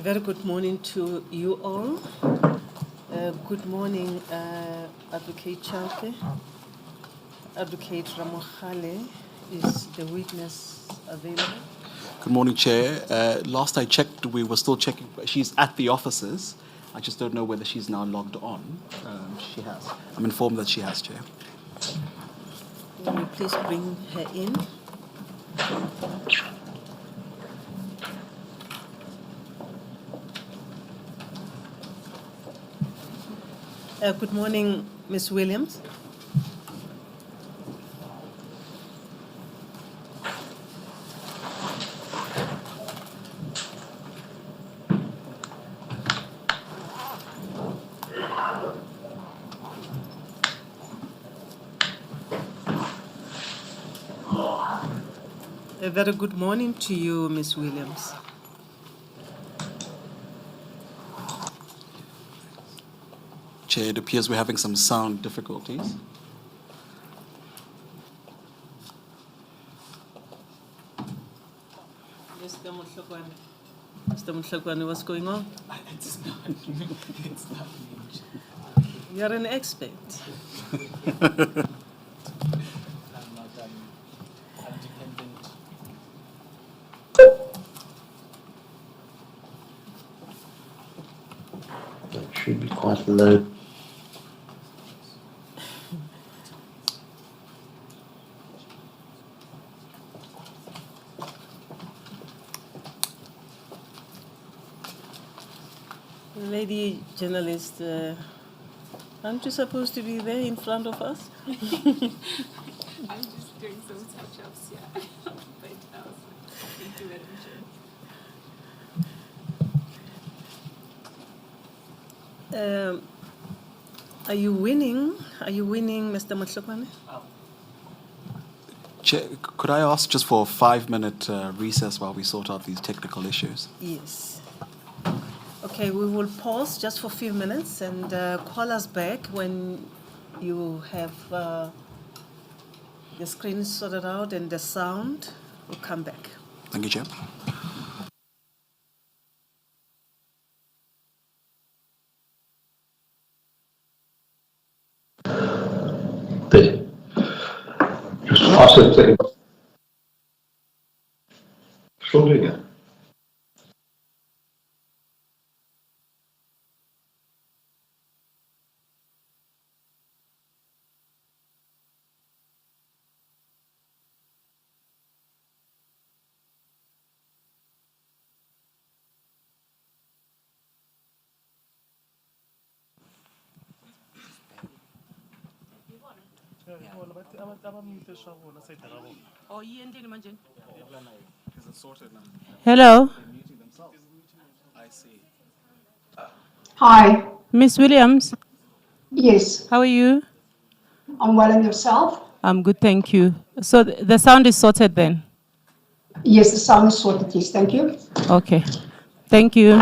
A very good morning to you all. Good morning, Advocate Chalke. Advocate Ramokhale, is the witness available? Good morning, Chair. Last I checked, we were still checking. She's at the offices. I just don't know whether she's now logged on. She has. I'm informed that she has, Chair. Will you please bring her in? Good morning, Ms. Williams. A very good morning to you, Ms. Williams. Chair, it appears we're having some sound difficulties. Mr. Mhlokwane, what's going on? It's not me. You're an expert. I'm not I'm dependent. That should be quite low. Lady journalist, aren't you supposed to be there in front of us? I'm just doing some touch-ups, yeah. But thank you, Madam Chair. Are you winning? Are you winning, Mr. Mhlokwane? Chair, could I ask just for a 5-minute recess while we sort out these technical issues? Yes. Okay, we will pause just for a few minutes and call us back when you have the screen sorted out and the sound. We'll come back. Thank you, Chair. There. Just ask it to still doing it. Hello. I see. Hi. Miss Williams, Yes. how are you? I'm well, and yourself? I'm good, thank you. So the sound is sorted then? Yes, the sound is sorted. Yes, thank you. Okay. Thank you.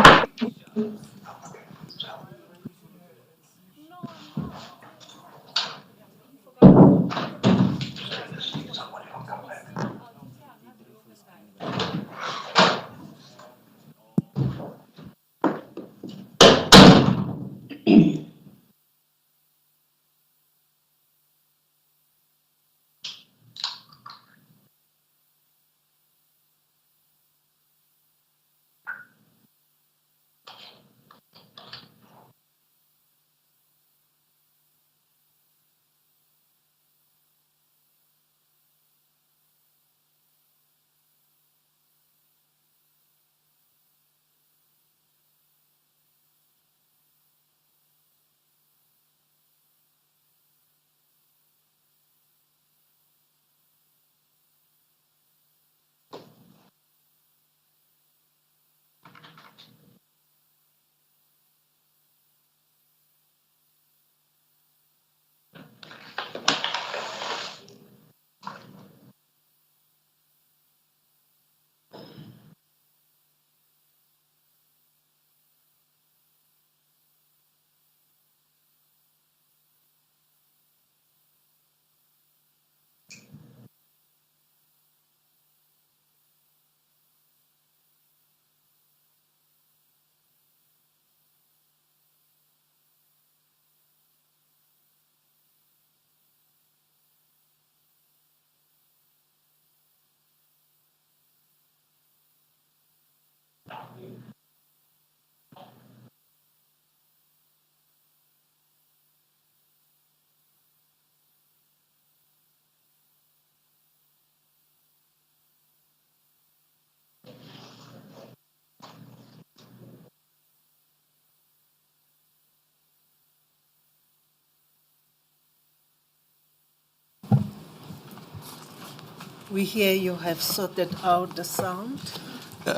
We hear you have sorted out the sound.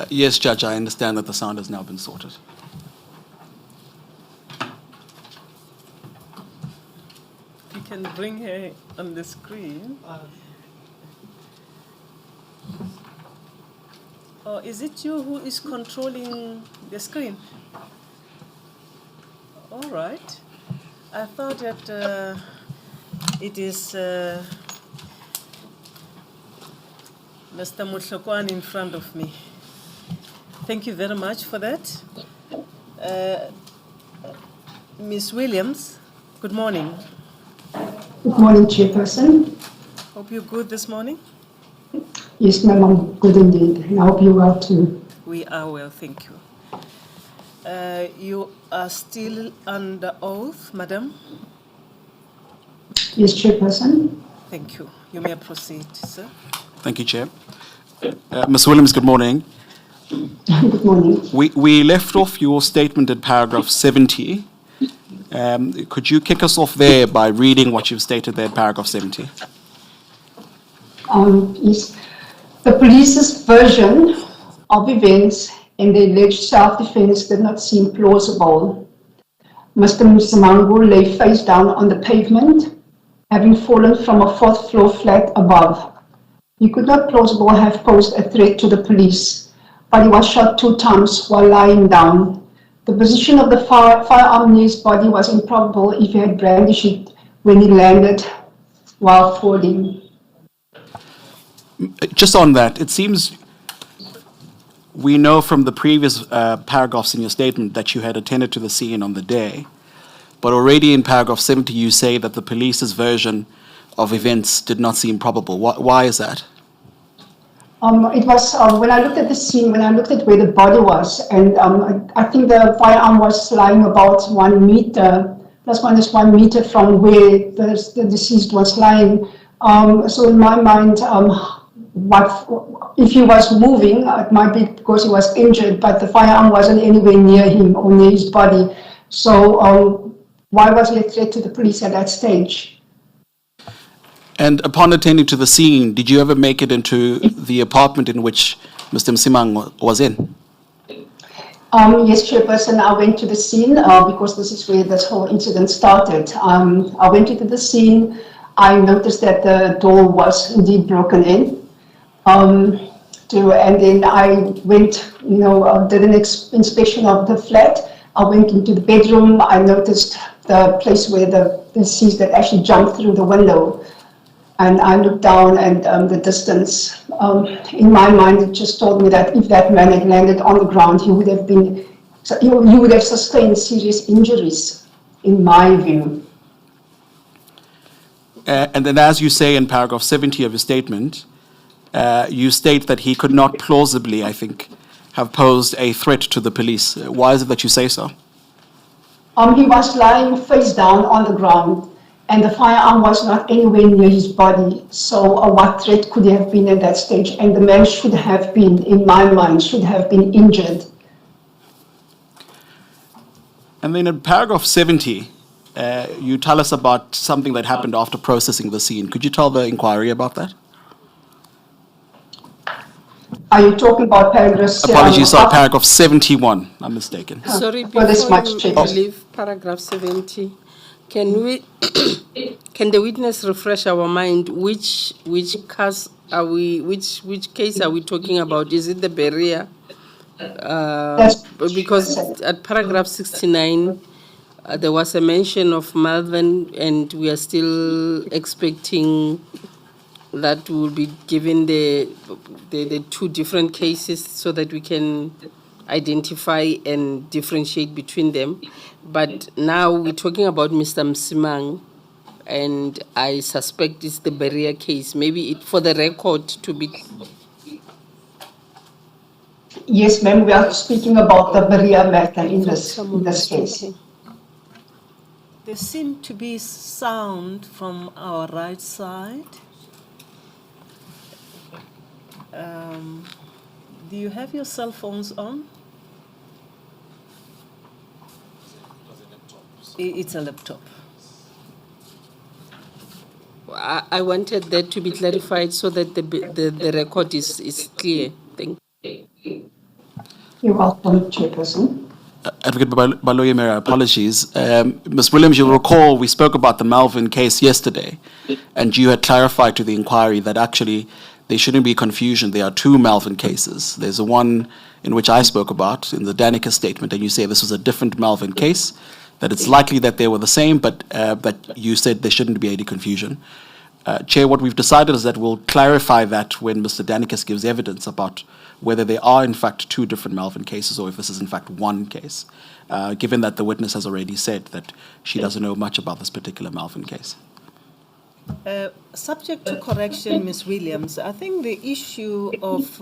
Yes, Judge, I understand that the sound has now been sorted. You can bring her on the screen. Or is it you who is controlling the screen? All right. I thought that it is Mr. Mutlokwan in front of me. Thank you very much for that. Ms. Williams, good morning. Good morning, Chairperson. Hope you're good this morning. Yes, ma'am, I'm good indeed. And I hope you're well too. We are well, thank you. You are still under oath, madam? Yes, Chairperson. Thank you. You may proceed, sir. Thank you, Chair. Ms. Williams, good morning. Good morning. We left off your statement at paragraph 70. Could you kick us off there by reading what you've stated there at paragraph 70? Yes. The police's version of events and the alleged self-defense did not seem plausible. Mr. Msimangu lay face down on the pavement, having fallen from a fourth floor flat above. He could not plausibly have posed a threat to the police, but he was shot 2 times while lying down. The position of the firearm near his body was improbable if he had brandished it when he landed while falling. Just on that, it seems we know from the previous paragraphs in your statement that you had attended to the scene on the day, but already in paragraph 70 you say that the police's version of events did not seem probable. Why is that? It was when I looked at the scene, when I looked at where the body was, and I think the firearm was lying about 1 meter, plus minus 1 meter from where the deceased was lying. So in my mind, if he was moving, it might be because he was injured, but the firearm wasn't anywhere near him or near his body. So why was he a threat to the police at that stage? And upon attending to the scene, did you ever make it into the apartment in which Mr. Msimang was in? Yes, Chairperson, I went to the scene because this is where this whole incident started. I went into the scene. I noticed that the door was indeed broken in. And then I went, did an inspection of the flat. I went into the bedroom. I noticed the place where the deceased had actually jumped through the window. And I looked down and the distance, in my mind, it just told me that if that man had landed on the ground, he would have sustained serious injuries, in my view. And then as you say in paragraph 70 of your statement, you state that he could not plausibly, I think, have posed a threat to the police. Why is it that you say so? He was lying face down on the ground, and the firearm was not anywhere near his body. So what threat could he have been at that stage? And the man should have been, in my mind, should have been injured. And then in paragraph 70, you tell us about something that happened after processing the scene. Could you tell the inquiry about that? Are you talking about paragraph? Apologies, sorry, paragraph 71. I'm mistaken. Sorry, Well, this before much you change. leave paragraph 70, can the witness refresh our mind which case are we talking about? Is it the barrier? Because at paragraph 69, there was a mention of Malvern, and we are still expecting that will be given the 2 different cases so that we can identify and differentiate between them. But now we're talking about Mr. Msimang, and I suspect it's the barrier case. Maybe for the record to be... Yes, ma'am, we are speaking about the Berea matter in this case. There seem to be sound from our right side. Do you have your cell phones on? It's a laptop. I wanted that to be clarified so that the record is clear. Thank you. You're welcome, Chairperson. Advocate Baloyi Mera, apologies. Ms. Williams, you'll recall we spoke about the Malvern case yesterday, and you had clarified to the inquiry that actually there shouldn't be confusion. There are two Malvern cases. There's the one in which I spoke about in the Danica statement, and you say this was a different Malvern case, that it's likely that they were the same, but that you said there shouldn't be any confusion. Chair, what we've decided is that we'll clarify that when Mr. Danicus gives evidence about whether there are in fact two different Malvern cases or if this is in fact one case, given that the witness has already said that she doesn't know much about this particular Malvern case. Subject to correction, Ms. Williams, I think the issue of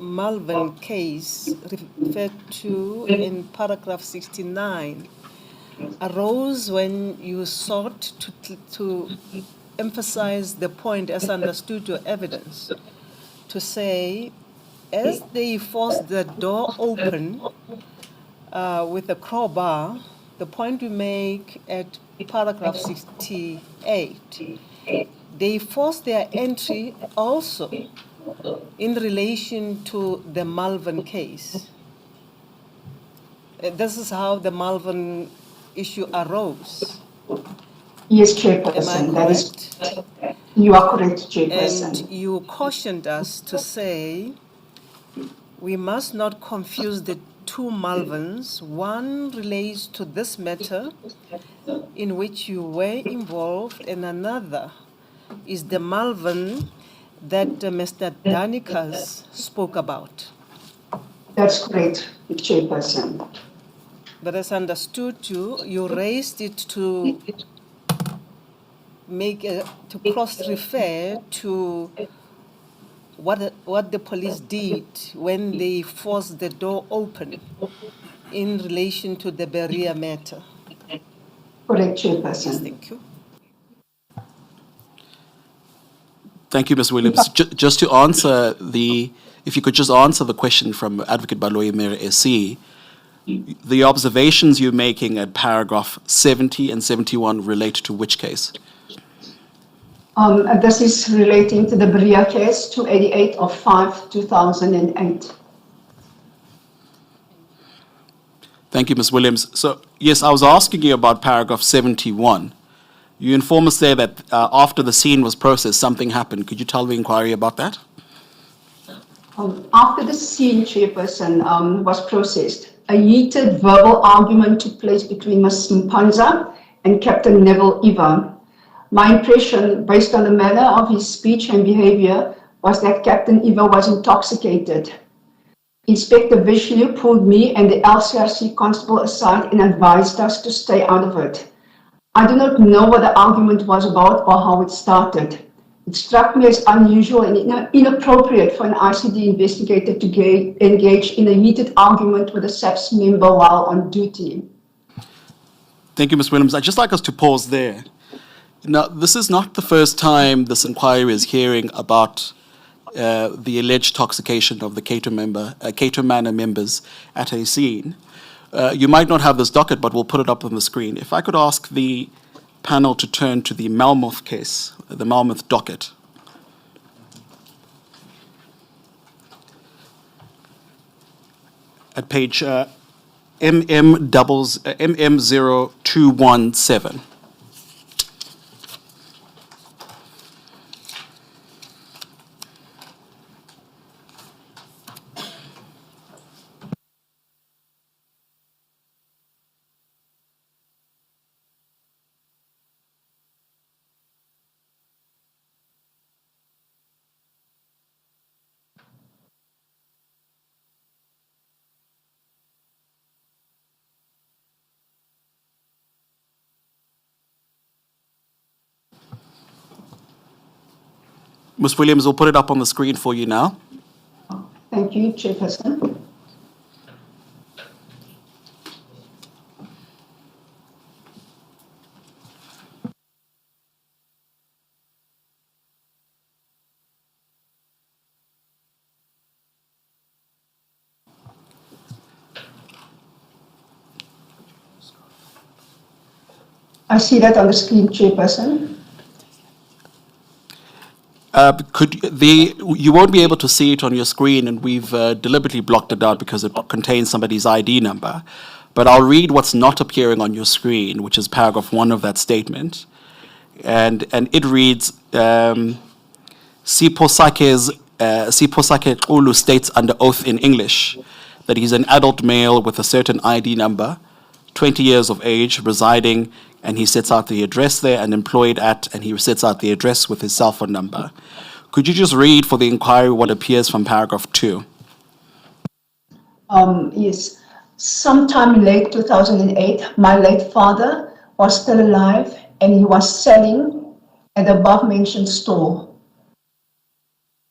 Malvern case referred to in paragraph 69 arose when you sought to emphasize the point as understood your evidence, to say, as they forced the door open with a crowbar, the point you make at paragraph 68, they forced their entry also in relation to the Malvern case. This is how the Malvern issue arose. Yes, Am I Chairperson. That is, correct? you are correct, Chairperson. And you cautioned us to say we must not confuse the two Malverns. One relates to this matter in which you were involved, and another is the Malvern that Mr. Danicus spoke about. That's correct, Chairperson. But as understood you raised it to to cross-refer to what the police did when they forced the door open in relation to the Berea matter. Correct, Chairperson. Yes, thank you. Thank you, Ms. Williams. Just to answer if you could just answer the question from Advocate Baloyi Mera SC, the observations you're making at paragraph 70 and 71 relate to which case? This is relating to the Berea case, 288 of 5/2008. Thank you, Ms. Williams. So, yes, I was asking you about paragraph 71. You inform us there that after the scene was processed, something happened. Could you tell the inquiry about that? After the scene, Chairperson, was processed, a heated verbal argument took place between Ms. Mpanza and Captain Neville Eva. My impression, based on the manner of his speech and behavior, was that Captain Eva was intoxicated. Inspector Vishnu pulled me and the LCRC constable aside and advised us to stay out of it. I do not know what the argument was about or how it started. It struck me as unusual and inappropriate for an ICD investigator to engage in a heated argument with a SAPS member while on duty. Thank you, Ms. Williams. I'd just like us to pause there. Now, this is not the first time this inquiry is hearing about the alleged intoxication of the Cato Manor members at a scene. You might not have this docket, but we'll put it up on the screen. If I could ask the panel to turn to the Malmouth case, the Malmouth docket. At page MM0217. Ms. Williams, we'll put it up on the screen for you now. Thank you, Chairperson. I see that on the screen, Chairperson. You won't be able to see it on your screen, and we've deliberately blocked it out because it contains somebody's ID number. But I'll read what's not appearing on your screen, which is paragraph 1 of that statement. And it reads, Siposake Ulu states under oath in English that he's an adult male with a certain ID number, 20 years of age, residing, and he sets out the address there, and employed at, and he sets out the address with his cell phone number. Could you just read for the inquiry what appears from paragraph 2? Yes. Sometime late 2008, my late father was still alive and he was selling at the above mentioned store.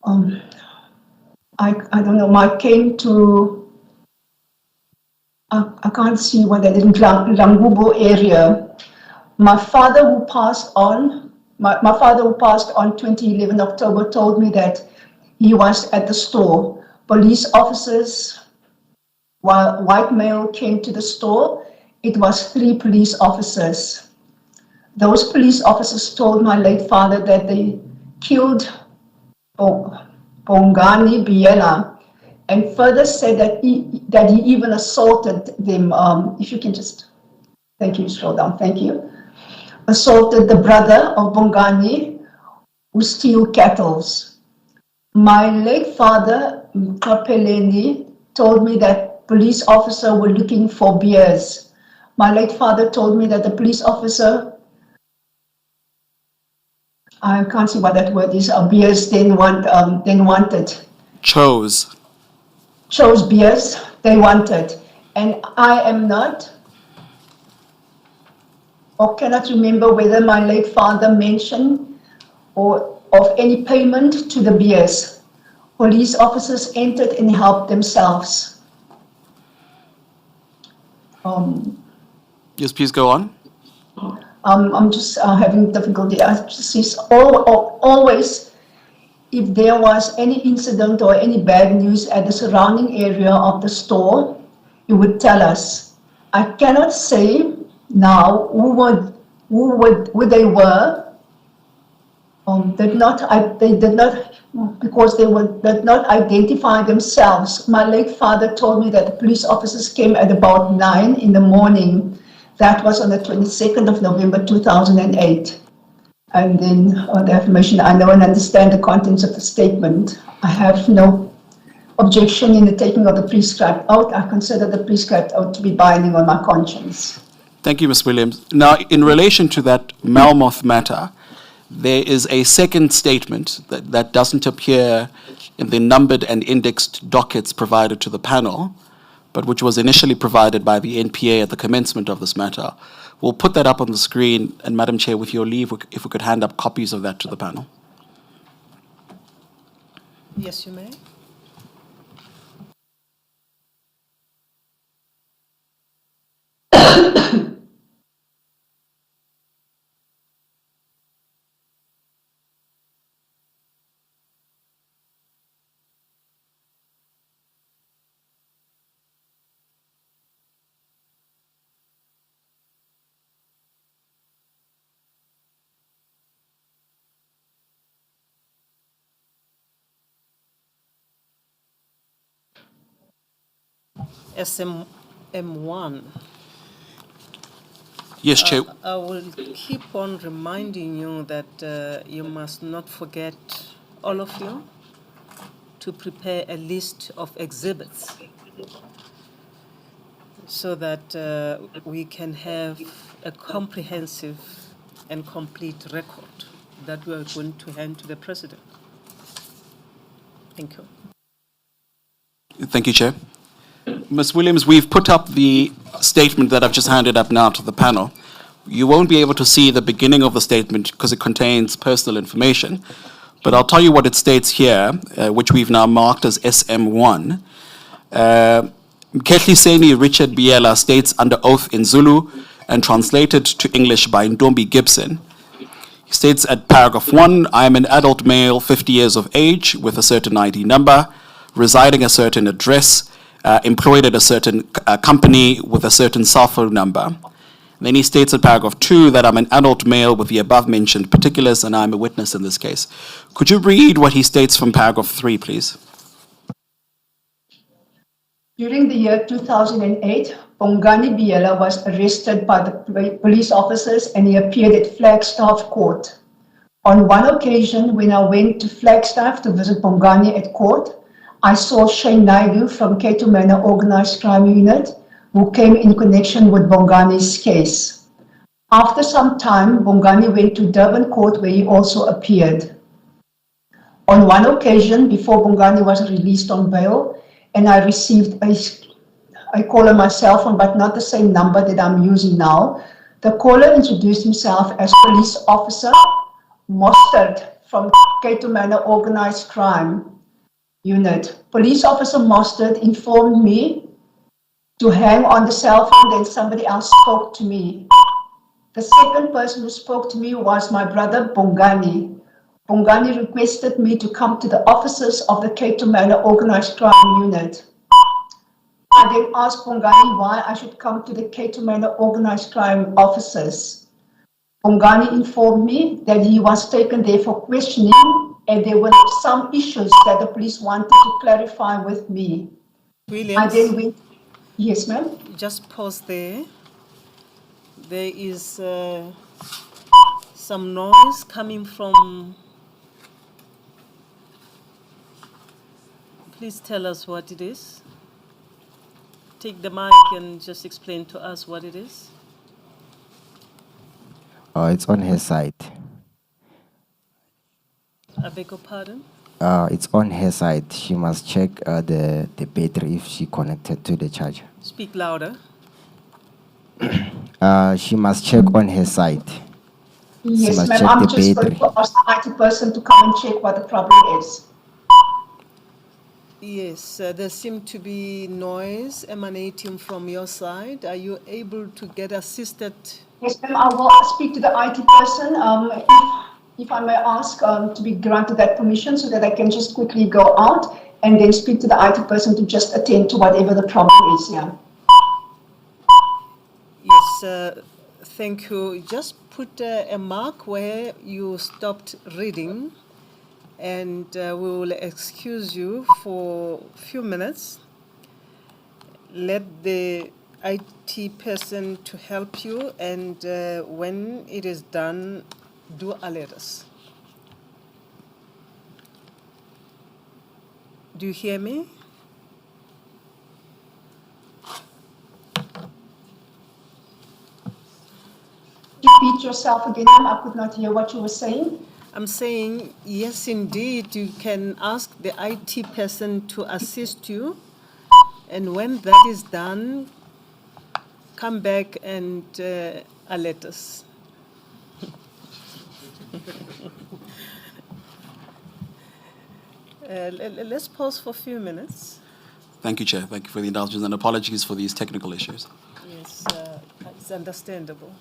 I don't know, I came to, I can't see what that is, in Langubo area. My father who passed on 2011 October told me that he was at the store. Police officers, while white male came to the store, it was 3 police officers. Those police officers told my late father that they killed Bongani Biela, and further said that he even assaulted them. If you can just, thank you, scroll down, thank you. Assaulted the brother of Bongani who steal cattle. My late father, Nkapeleni, told me that police officer were looking for beers. My late father told me that the police officer, I can't see what that word is, beers then wanted. Chose Beers they wanted. And I am not, or cannot remember whether my late father mentioned or of any payment to the beers. Police officers entered and helped themselves. Yes, please go on. I'm just having difficulty. I just see always, if there was any incident or any bad news at the surrounding area of the store, you would tell us. I cannot say now who they were. They did not, because they did not identify themselves. My late father told me that the police officers came at about 9 in the morning. That was on the 22nd of November 2008. And then the affirmation, I know and understand the contents of the statement. I have no objection in the taking of the prescribed oath. I consider the prescribed oath to be binding on my conscience. Thank you, Ms. Williams. Now, in relation to that Malmoth matter, there is a second statement that doesn't appear in the numbered and indexed dockets provided to the panel, but which was initially provided by the NPA at the commencement of this matter. We'll put that up on the screen, and Madam Chair, with your leave, if we could hand up copies of that to the panel. Yes, you may. SM1. Yes, Chair. I will keep on reminding you that you must not forget, all of you, to prepare a list of exhibits so that we can have a comprehensive and complete record that we are going to hand to the President. Thank you. Thank you, Chair. Ms. Williams, we've put up the statement that I've just handed up now to the panel. You won't be able to see the beginning of the statement because it contains personal information, but I'll tell you what it states here, which we've now marked as SM1. Mkehliseni Richard Biela states under oath in Zulu and translated to English by Ndombi Gibson. He states at paragraph 1, I am an adult male, 50 years of age, with a certain ID number, residing a certain address, employed at a certain company with a certain cell phone number. Then he states in paragraph 2 that I'm an adult male with the above mentioned particulars and I'm a witness in this case. Could you read what he states from paragraph 3, please? During the year 2008, Bongani Biela was arrested by the police officers and he appeared at Flagstaff Court. On one occasion, when I went to Flagstaff to visit Bongani at court, I saw Shane Naidu from Cato Manor Organized Crime Unit, who came in connection with Bongani's case. After some time, Bongani went to Durban Court where he also appeared. On one occasion, before Bongani was released on bail, and I received I call on my cell phone, but not the same number that I'm using now. The caller introduced himself as police officer Mostert from Cato Manor Organized Crime Unit. Police officer Mostert informed me to hang on the cell phone, then somebody else spoke to me. The second person who spoke to me was my brother Bongani. Bongani requested me to come to the offices of the Cato Manor Organized Crime Unit. I then asked Bongani why I should come to the Cato Manor Organized Crime offices. Bongani informed me that he was taken there for questioning and there were some issues that the police wanted to clarify with me. Williams, I then went, yes, ma'am? just pause there. There is some noise coming from. Please tell us what it is. Take the mic and just explain to us what it is. It's on her side. I beg your pardon? It's on her side. She must check the battery if she connected to the charger. Speak louder. She must check on her side. Yes, must ma'am. check I'm the just going battery. to ask the IT person to come and check what the problem is. Yes, there seemed to be noise emanating from your side. Are you able to get assisted? Yes, ma'am. I will speak to the IT person. If I may ask to be granted that permission so that I can just quickly go out and then speak to the IT person to just attend to whatever the problem is. Yeah. Yes, thank you. Just put a mark where you stopped reading, and we will excuse you for a few minutes. Let the IT person to help you, and when it is done, do alert us. Do you hear me? Repeat yourself again, ma'am. I could not hear what you were saying. I'm saying, yes, indeed, you can ask the IT person to assist you. And when that is done, come back and alert us. Let's pause for a few minutes. Thank you, Chair. Thank you for the indulgence and apologies for these technical issues. Yes, it's understandable.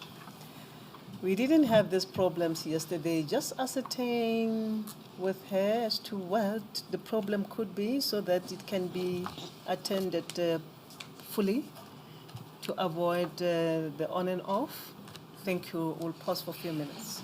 We didn't have these problems yesterday. Just ascertain with her as to what the problem could be so that it can be attended fully to avoid the on and off. Thank you. We'll pause for a few minutes.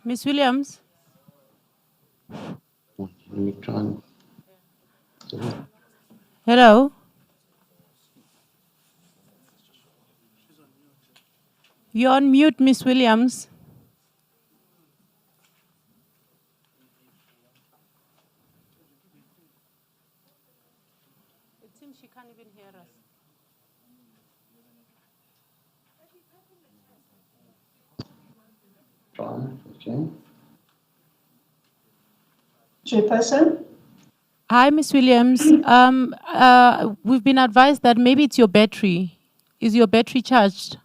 Miss Williams? Let me try and. Hello? You're on mute, Miss Williams. seems she can't even hear us. Okay. Chairperson? Hi, Miss Williams. We've been advised that maybe it's your battery. Is your battery charged?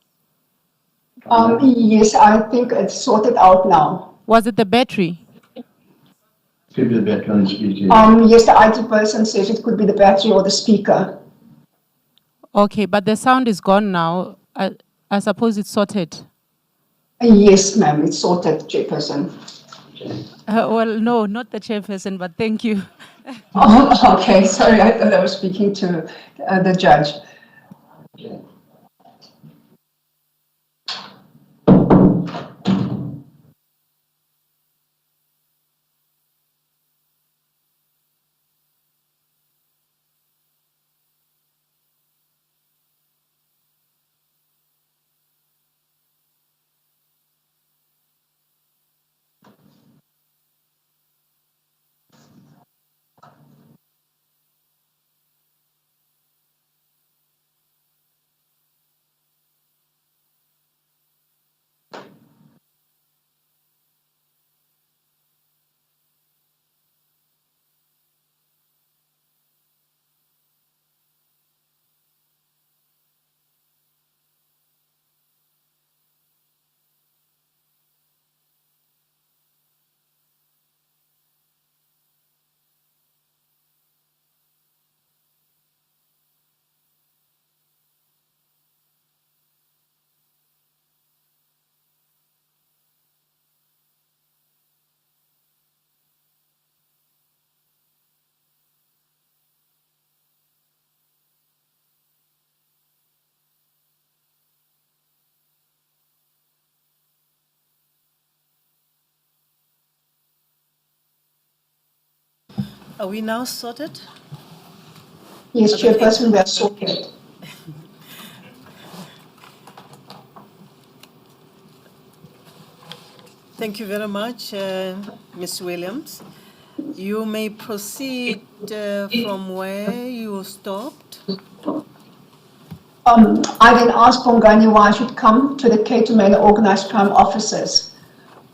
Yes, I think it's sorted out now. Was it the battery? Could be the background speaker. Yes, the IT person says it could be the battery or the speaker. Okay, but the sound is gone now. I suppose it's sorted. Yes, ma'am, it's sorted, Chairperson. Well, no, not the chairperson, but thank you. Oh, okay, sorry, I thought I was speaking to the judge. Okay. Are we now sorted? Yes, Okay. Chairperson, we are sorted. Thank you very much, Ms. Williams. You may proceed from where you stopped. I then asked Bongani why I should come to the Cato Manor Organized Crime officers.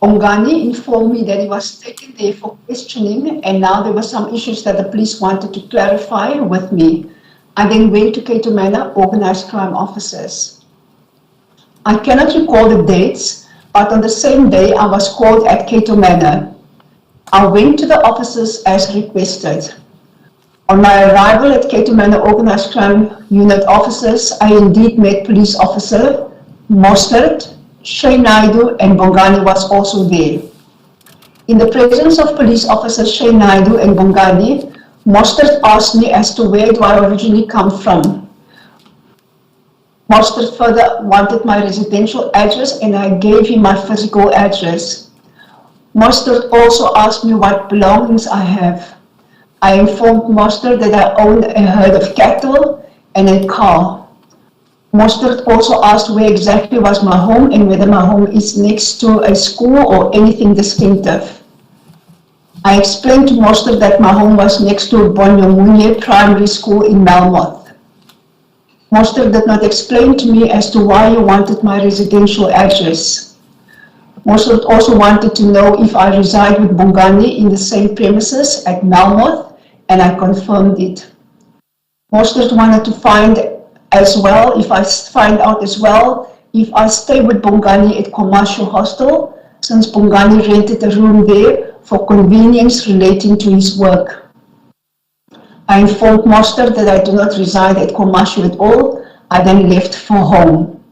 Bongani informed me that he was taken there for questioning, and now there were some issues that the police wanted to clarify with me. I then went to Cato Manor Organized Crime officers. I cannot recall the dates, but on the same day I was called at Cato Manor. I went to the officers as requested. On my arrival at Cato Manor Organized Crime Unit officers, I indeed met Police Officer Mostert, Shay Naidu, and Bongani was also there. In the presence of Police Officer Shay Naidu and Bongani, Mostert asked me as to where do I originally come from. Mostert further wanted my residential address and I gave him my physical address. Mostert also asked me what belongings I have. I informed Mostert that I own a herd of cattle and a car. Mostert also asked where exactly was my home and whether my home is next to a school or anything distinctive. I explained to Mostert that my home was next to Bonyomunye Primary School in Melmoth. Mostert did not explain to me as to why he wanted my residential address. Mostert also wanted to know if I reside with Bongani in the same premises at Melmoth, and I confirmed it. Mostert wanted to find out as well if I stay with Bongani at Commercial Hostel, since Bongani rented a room there for convenience relating to his work. I informed Mostert that I do not reside at Commercial at all. I then left for home.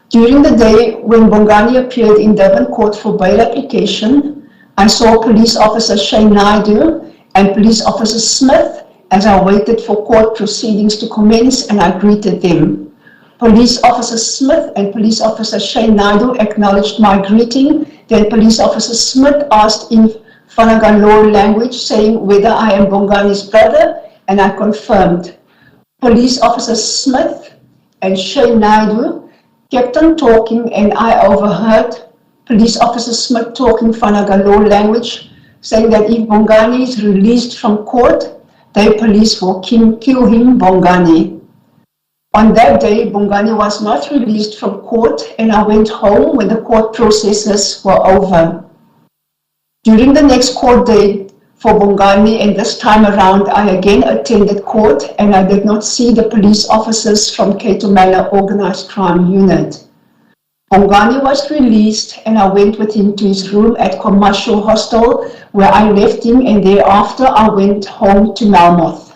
During the day, when Bongani appeared in Durban Court for bail application, I saw Police Officer Shay Naidu and Police Officer Smith as I waited for court proceedings to commence, and I greeted them. Police Officer Smith and Police Officer Shay Naidu acknowledged my greeting. Then Police Officer Smith asked in Fanagalo language, saying whether I am Bongani's brother, and I confirmed. Police Officer Smith and Shay Naidu kept on talking, and I overheard Police Officer Smith talking Fanagalo language, saying that if Bongani is released from court, the police will kill him, Bongani. On that day, Bongani was not released from court, and I went home when the court processes were over. During the next court date for Bongani, and this time around, I again attended court, and I did not see the police officers from Cato Manor Organized Crime Unit. Bongani was released, and I went with him to his room at Commercial Hostel, where I left him, and thereafter I went home to Malmouth.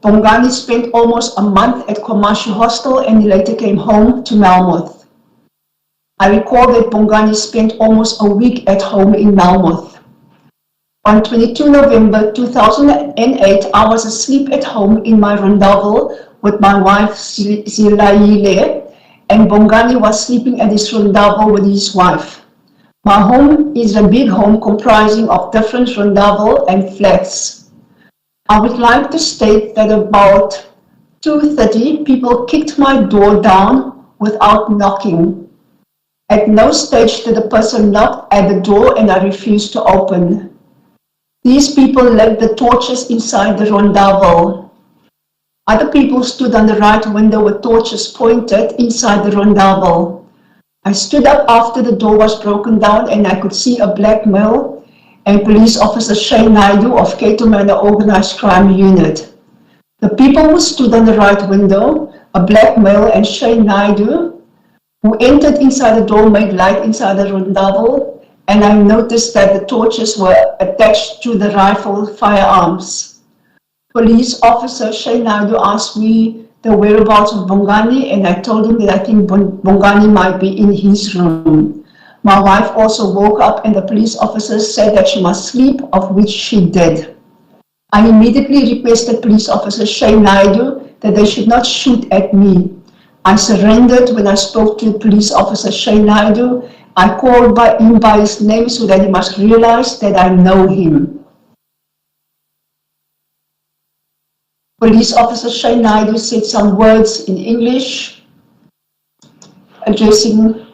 Bongani spent almost a month at Commercial Hostel, and he later came home to Malmouth. I recall that Bongani spent almost a week at home in Malmouth. On 22 November 2008, I was asleep at home in my rondavel with my wife Zilaile, and Bongani was sleeping at his rondavel with his wife. My home is a big home comprising of different rondavel and flats. I would like to state that about 2:30 people kicked my door down without knocking. At no stage did a person knock at the door, and I refused to open. These people left the torches inside the rondavel. Other people stood on the right window with torches pointed inside the rondavel. I stood up after the door was broken down, and I could see a black male and police officer Shane Naidu of Cato Manor Organized Crime Unit. The people who stood on the right window, a black male and Shane Naidu, who entered inside the door, made light inside the rondavel, and I noticed that the torches were attached to the rifle firearms. Police officer Shane Naidu asked me the whereabouts of Bongani, and I told him that I think Bongani might be in his room. My wife also woke up, and the police officer said that she must sleep, of which she did. I immediately requested police officer Shane Naidu that they should not shoot at me. I surrendered when I spoke to police officer Shane Naidu. I called him by his name so that he must realize that I know him. Police officer Shane Naidu said some words in English addressing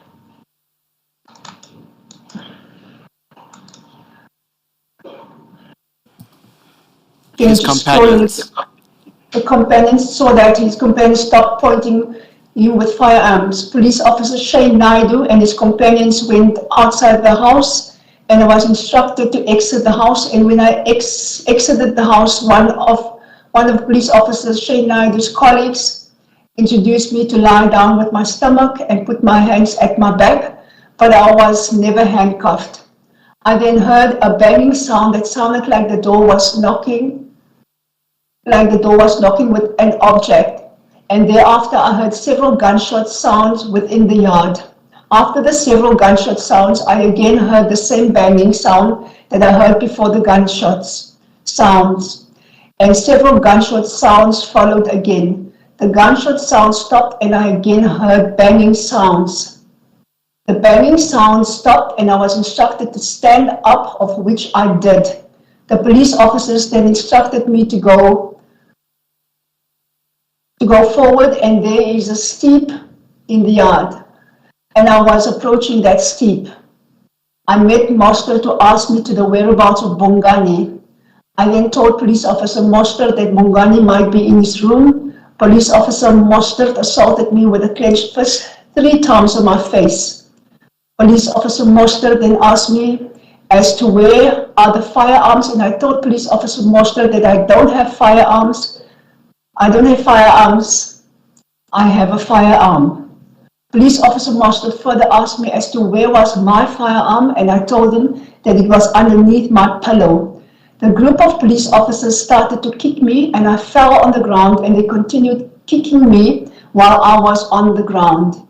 his companions. The companions saw that his companions stopped pointing him with firearms. Police officer Shane Naidu and his companions went outside the house, and I was instructed to exit the house. And when I exited the house, one of police officer Shane Naidu's colleagues introduced me to lie down with my stomach and put my hands at my back, but I was never handcuffed. I then heard a banging sound that sounded like the door was knocking with an object. And thereafter I heard several gunshot sounds within the yard. After the several gunshot sounds, I again heard the same banging sound that I heard before the gunshots sounds. And several gunshot sounds followed again. The gunshot sounds stopped, and I again heard banging sounds. The banging sounds stopped, and I was instructed to stand up, of which I did. The police officers then instructed me to go forward, and there is a steep in the yard, and I was approaching that steep. I met Moster to ask me to the whereabouts of Bongani. I then told police officer Moster that Bongani might be in his room. Police officer Moster assaulted me with a clenched fist 3 times on my face. Police officer Moster then asked me as to where are the firearms, and I told police officer Moster that I don't have firearms. I don't have firearms. I have a firearm. Police officer Moster further asked me as to where was my firearm, and I told him that it was underneath my pillow. The group of police officers started to kick me, and I fell on the ground, and they continued kicking me while I was on the ground.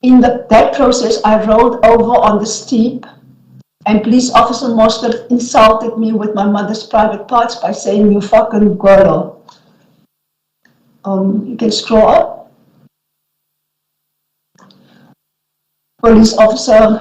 In that process, I rolled over on the steep, and police officer Moster insulted me with my mother's private parts by saying, "You fucking girl." You can scroll up. Police officer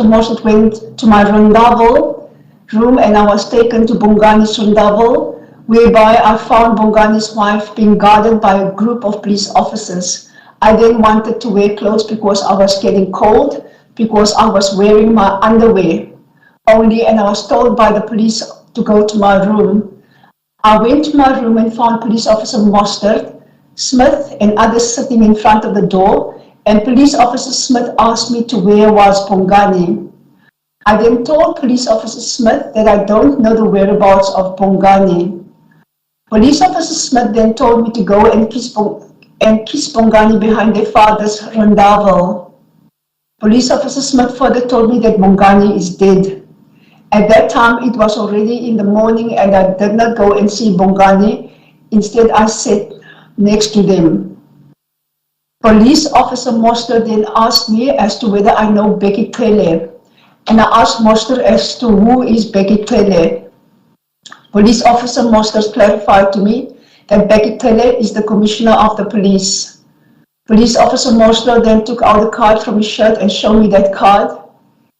Moster went to my rondavel room, and I was taken to Bongani's rondavel, whereby I found Bongani's wife being guarded by a group of police officers. I then wanted to wear clothes because I was getting cold. because I was wearing my underwear only, and I was told by the police to go to my room. I went to my room and found Police Officer Mostert, Smith, and others sitting in front of the door, and Police Officer Smith asked me to where was Bongani. I then told Police Officer Smith that I don't know the whereabouts of Bongani. Police Officer Smith then told me to go and kiss Bongani behind their father's rondavel. Police Officer Smith further told me that Bongani is dead. At that time, it was already in the morning and I did not go and see Bongani. Instead, I sat next to them. Police Officer Moster then asked me as to whether I know Becky Kele. And I asked Moster as to who is Becky Kele. Police Officer Moster clarified to me that Becky Kele is the Commissioner of the Police. Police Officer Moster then took out a card from his shirt and showed me that card.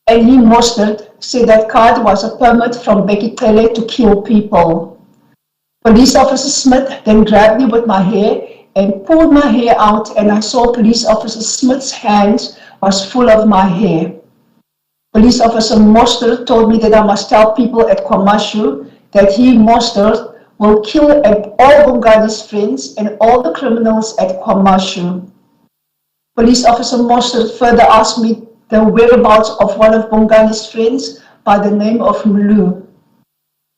And he, Moster, said that card was a permit from Becky Kele to kill people. Police Officer Smith then grabbed me with my hair and pulled my hair out, and I saw Police Officer Smith's hands was full of my hair. Police Officer Moster told me that I must tell people at Kwamashu that he, Moster, will kill all Bongani's friends and all the criminals at Kwamashu. Police Officer Moster further asked me the whereabouts of one of Bongani's friends by the name of Mulu.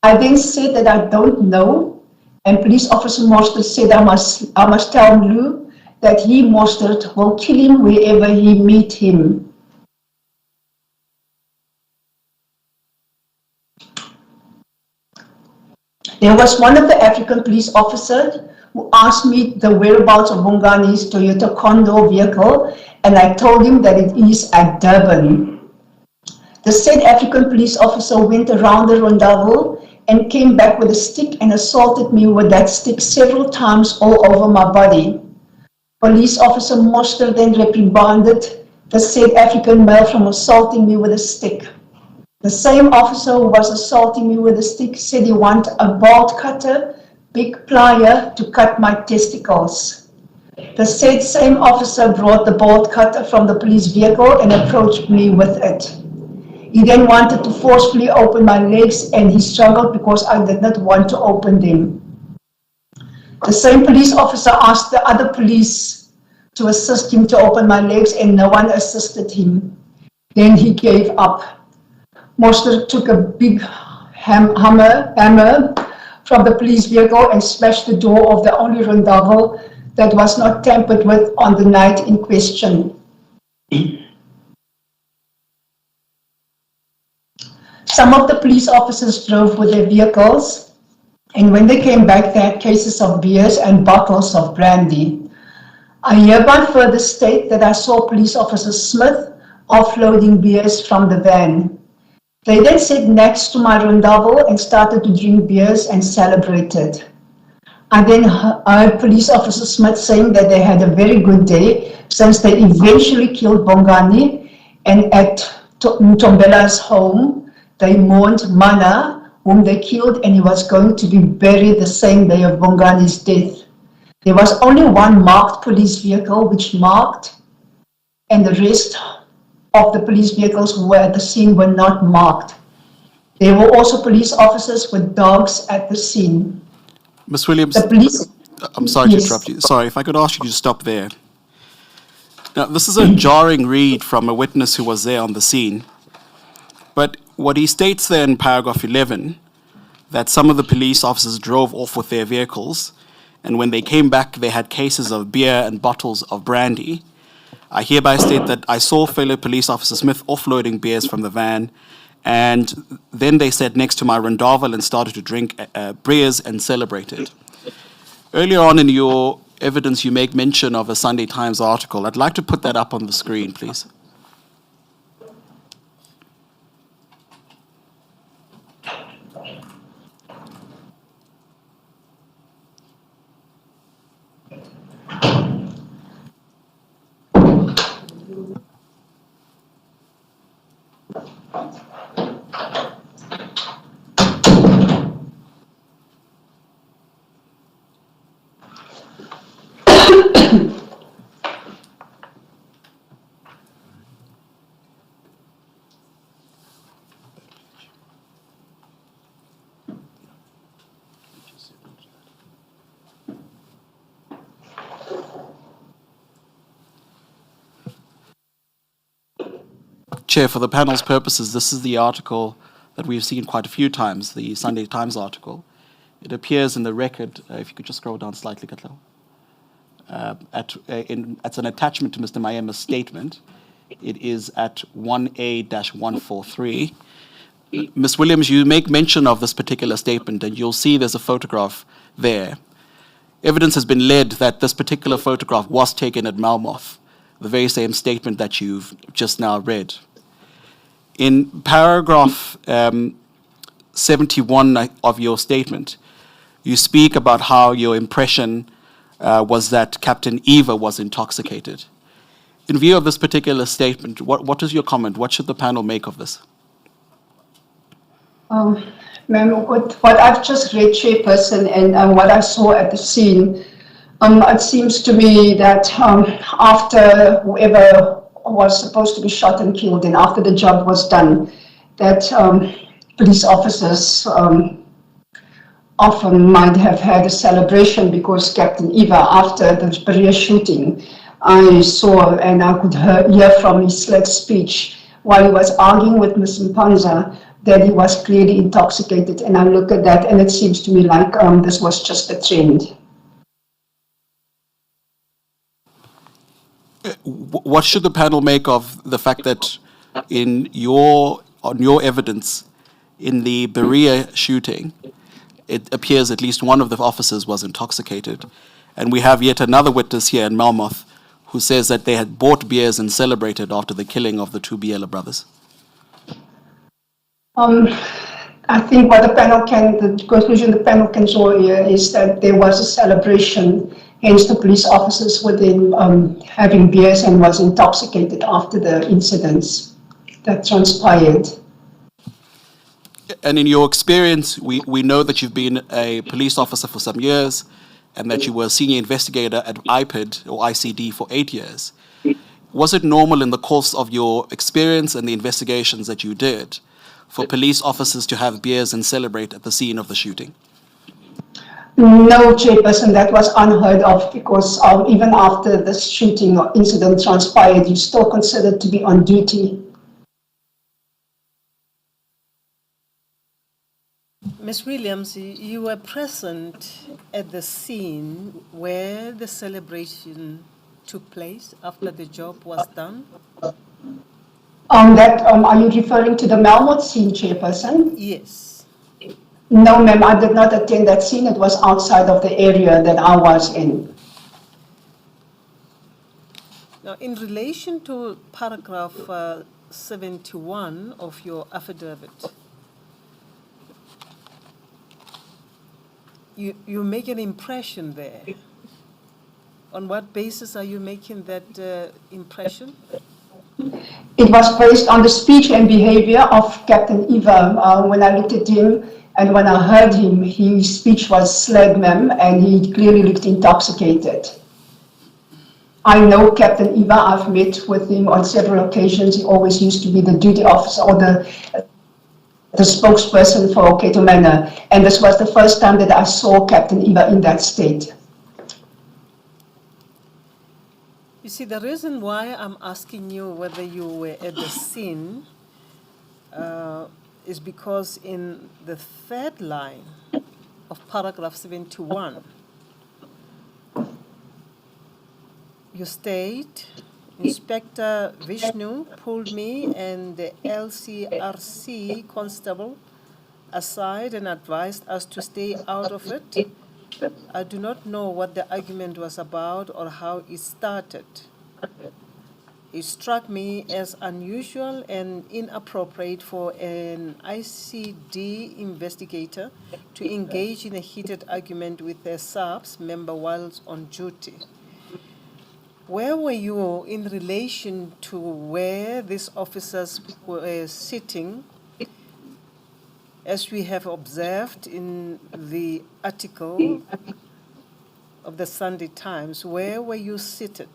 I then said that I don't know, and Police Officer Moster said I must tell Mulu that he, Moster, will kill him wherever he meet him. There was one of the African police officers who asked me the whereabouts of Bongani's Toyota Condor vehicle, and I told him that it is at Durban. The said African police officer went around the rondavel and came back with a stick and assaulted me with that stick several times all over my body. Police Officer Moster then reprimanded the said African male from assaulting me with a stick. The same officer who was assaulting me with a stick said he wanted a bolt cutter, big plier to cut my testicles. The said same officer brought the bolt cutter from the police vehicle and approached me with it. He then wanted to forcefully open my legs and he struggled because I did not want to open them. The same police officer asked the other police to assist him to open my legs and no one assisted him. Then he gave up. Moster took a big hammer from the police vehicle and smashed the door of the only rondavel that was not tampered with on the night in question. Some of the police officers drove with their vehicles, and when they came back, they had cases of beers and bottles of brandy. I hereby further state that I saw Police Officer Smith offloading beers from the van. They then sat next to my rondavel and started to drink beers and celebrated. I then heard Police Officer Smith saying that they had a very good day since they eventually killed Bongani, and at Ntombela's home, they mourned Mana, whom they killed, and he was going to be buried the same day of Bongani's death. There was only one marked police vehicle which marked, and the rest of the police vehicles who were at the scene were not marked. There were also police officers with dogs at the scene. Ms. Williams, The police, I'm sorry Yes. to interrupt you. Sorry, if I could ask you to stop there. Now, this is a jarring read from a witness who was there on the scene. But what he states there in paragraph 11, that some of the police officers drove off with their vehicles, and when they came back, they had cases of beer and bottles of brandy. I hereby state that I saw fellow police officer Smith offloading beers from the van, and then they sat next to my rondavel and started to drink beers and celebrated. Earlier on in your evidence, you make mention of a Sunday Times article. I'd like to put that up on the screen, please. Chair, for the panel's purposes, this is the article that we've seen quite a few times, the Sunday Times article. It appears in the record, if you could just scroll down slightly, Katlo. It's an attachment to Mr. Mayema's statement. It is at 1A-143. Ms. Williams, you make mention of this particular statement, and you'll see there's a photograph there. Evidence has been led that this particular photograph was taken at Malmoth, the very same statement that you've just now read. In paragraph 71 of your statement, you speak about how your impression was that Captain Eva was intoxicated. In view of this particular statement, what is your comment? What should the panel make of this? Ma'am, what I've just read, Chairperson, and what I saw at the scene, it seems to me that after whoever was supposed to be shot and killed, and after the job was done, that police officers often might have had a celebration because Captain Eva, after the Berea shooting, I saw and I could hear from his speech while he was arguing with Ms. Mpanza that he was clearly intoxicated. And I look at that and it seems to me like this was just a trend. What should the panel make of the fact that on your evidence in the Berea shooting, it appears at least one of the officers was intoxicated, and we have yet another witness here in Malmoth who says that they had bought beers and celebrated after the killing of the two Biela brothers? I think what the conclusion the panel can draw here is that there was a celebration, hence the police officers were then having beers and was intoxicated after the incidents that transpired. And in your experience, we know that you've been a police officer for some years and that you were a senior investigator at IPID or ICD for 8 years. Was it normal in the course of your experience and the investigations that you did for police officers to have beers and celebrate at the scene of the shooting? No, Chairperson, that was unheard of because even after the shooting or incident transpired, you're still considered to be on duty. Ms. Williams, you were present at the scene where the celebration took place after the job was done? Are you referring to the Malmoth scene, Chairperson? Yes. No, ma'am, I did not attend that scene. It was outside of the area that I was in. Now, in relation to paragraph 71 of your affidavit, you make an impression there. On what basis are you making that impression? It was based on the speech and behavior of Captain Eva. When I looked at him and when I heard him, his speech was slag, ma'am, and he clearly looked intoxicated. I know Captain Eva. I've met with him on several occasions. He always used to be the duty officer or the spokesperson for Cato Manor, and this was the first time that I saw Captain Eva in that state. You see, the reason why I'm asking you whether you were at the scene is because in the third line of paragraph 71, you state, Inspector Vishnu pulled me and the LCRC constable aside and advised us to stay out of it. I do not know what the argument was about or how it started. It struck me as unusual and inappropriate for an ICD investigator to engage in a heated argument with a SAPS member whilst on duty. Where were you in relation to where these officers were sitting? As we have observed in the article of the Sunday Times, where were you seated?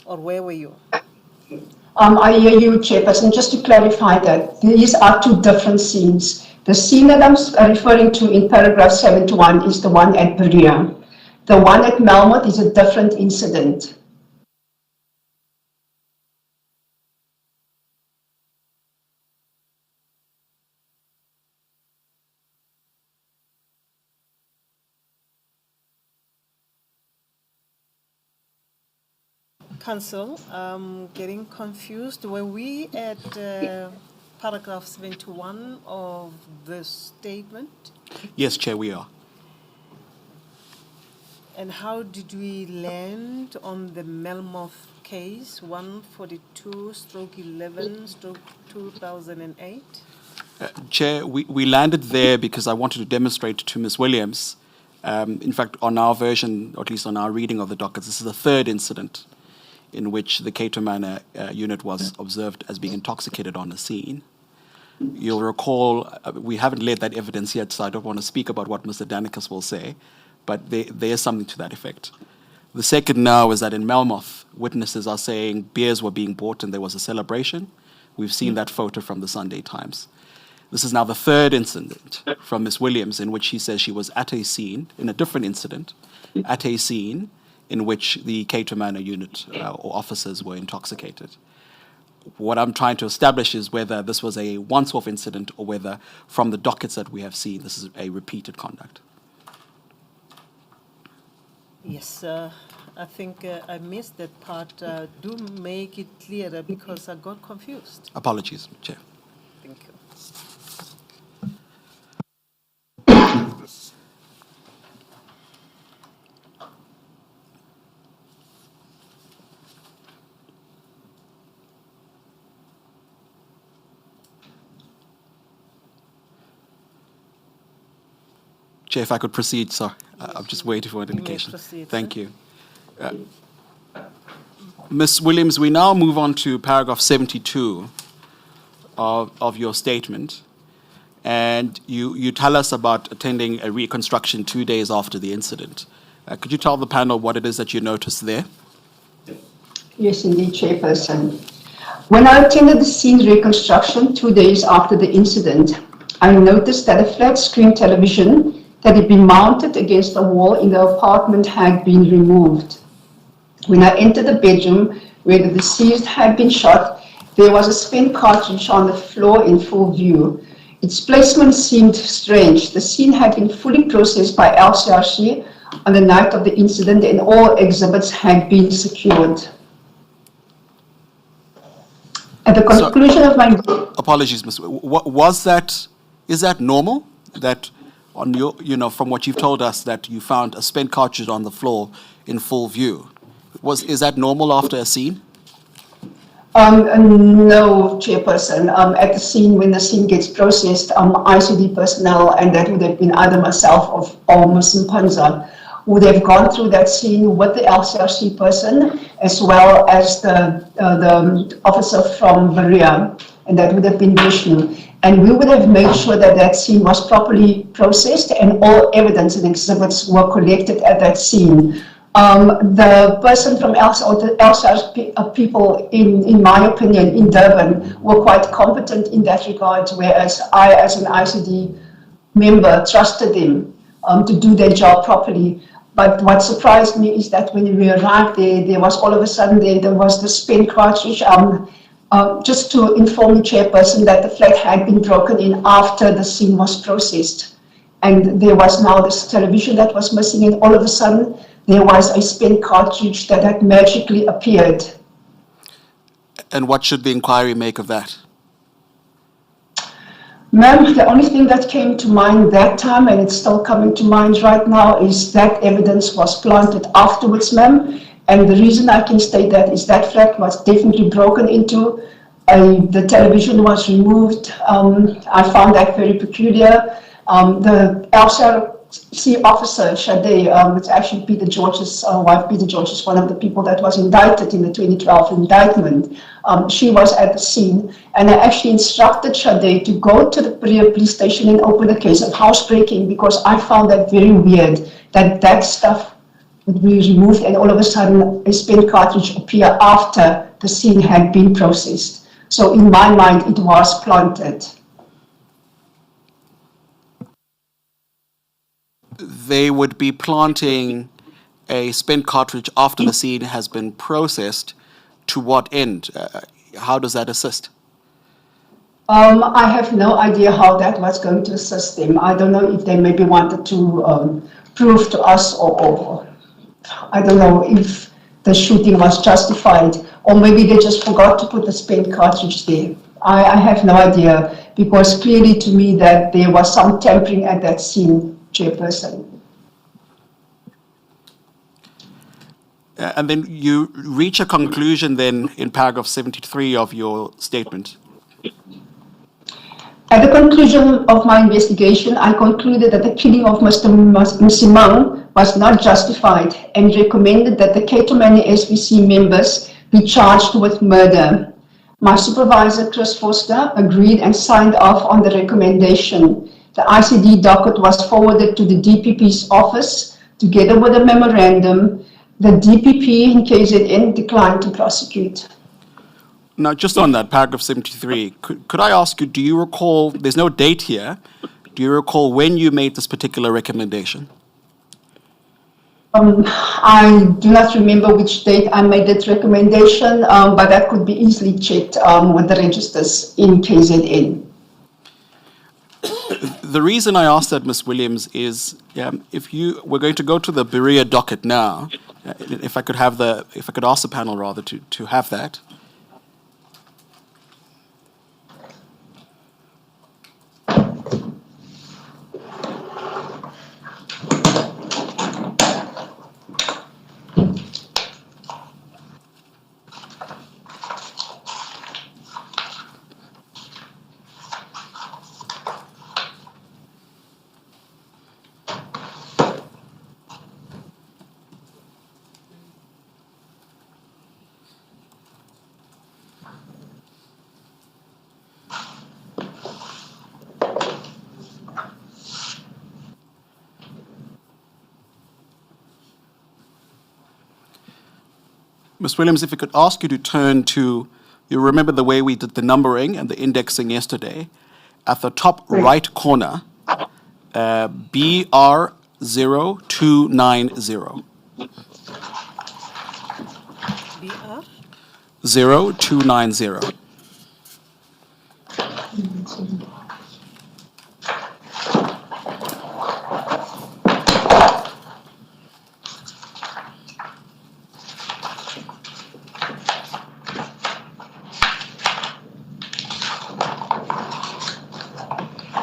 Or where were you? I hear you, Chairperson. Just to clarify that, these are two different scenes. The scene that I'm referring to in paragraph 71 is the one at Berea. The one at Malmoth is a different incident. Council, I'm getting confused. Were we at paragraph 71 of the statement? Yes, Chair, we are. And how did we land on the Melmoth case, 142/11/2008? Chair, we landed there because I wanted to demonstrate to Ms. Williams, in fact, on our version, or at least on our reading of the dockets, this is the third incident in which the Cato Manor unit was observed as being intoxicated on the scene. You'll recall, we haven't laid that evidence yet, so I don't want to speak about what Mr. Danikas will say, but there is something to that effect. The second now is that in Melmoth, witnesses are saying beers were being bought and there was a celebration. We've seen that photo from the Sunday Times. This is now the third incident from Ms. Williams in which she says she was at a scene, in a different incident, at a scene in which the Cato Manor unit or officers were intoxicated. What I'm trying to establish is whether this was a once-off incident or whether from the dockets that we have seen, this is a repeated conduct. Yes, I think I missed that part. Do make it clearer because I got confused. Apologies, Chair. Thank you. Chair, if I could proceed, sorry. I'm just waiting for an You may indication. proceed, Thank sir. you. Ms. Williams, we now move on to paragraph 72 of your statement. And you tell us about attending a reconstruction 2 days after the incident. Could you tell the panel what it is that you noticed there? Yes, indeed, Chairperson. When I attended the scene reconstruction 2 days after the incident, I noticed that a flat screen television that had been mounted against the wall in the apartment had been removed. When I entered the bedroom where the deceased had been shot, there was a spent cartridge on the floor in full view. Its placement seemed strange. The scene had been fully processed by LCRC on the night of the incident and all exhibits had been secured. At the conclusion of my... Apologies, Ms. Is that normal? That on your, from what you've told us, that you found a spent cartridge on the floor in full view. Is that normal after a scene? No, Chairperson. At the scene, when the scene gets processed, ICD personnel, and that would have been either myself or Ms. Mpanza, would have gone through that scene with the LCRC person as well as the officer from Berea, and that would have been Vishnu. And we would have made sure that that scene was properly processed and all evidence and exhibits were collected at that scene. The person from LCRC people, in my opinion, in Durban, were quite competent in that regard, whereas I, as an ICD member, trusted them to do their job properly. But what surprised me is that when we arrived there was all of a sudden there was the spent cartridge. Just to inform the Chairperson that the flat had been broken in after the scene was processed. And there was now this television that was missing, and all of a sudden there was a spent cartridge that had magically appeared. And what should the inquiry make of that? Ma'am, the only thing that came to mind that time, and it's still coming to mind right now, is that evidence was planted afterwards, ma'am. And the reason I can state that is that flat was definitely broken into. The television was removed. I found that very peculiar. The LCRC officer, Sade, it's actually Peter George's wife. Peter George is one of the people that was indicted in the 2012 indictment. She was at the scene, and I actually instructed Sade to go to the police station and open a case of housebreaking because I found that very weird that stuff would be removed and all of a sudden a spent cartridge appear after the scene had been processed. So in my mind, it was planted. They would be planting a spent cartridge after the scene has been processed. To what end? How does that assist? I have no idea how that was going to assist them. I don't know if they maybe wanted to prove to us or I don't know if the shooting was justified, or maybe they just forgot to put the spent cartridge there. I have no idea, because clearly to me that there was some tampering at that scene, Chairperson. And then you reach a conclusion then in paragraph 73 of your statement. At the conclusion of my investigation, I concluded that the killing of Mr. Msimang was not justified and recommended that the Ketomani SBC members be charged with murder. My supervisor, Chris Foster, agreed and signed off on the recommendation. The ICD docket was forwarded to the DPP's office together with a memorandum. The DPP in KZN declined to prosecute. Now, just on that, paragraph 73, could I ask you, do you recall, there's no date here, do you recall when you made this particular recommendation? I do not remember which date I made that recommendation, but that could be easily checked with the registers in KZN. The reason I asked that, Ms. Williams, is we're going to go to the Berea docket now. If I could ask the panel rather to have that. Ms. Williams, if I could ask you to turn to, you remember the way we did the numbering and the indexing yesterday, at the top right corner, BR0290. BR? 0290.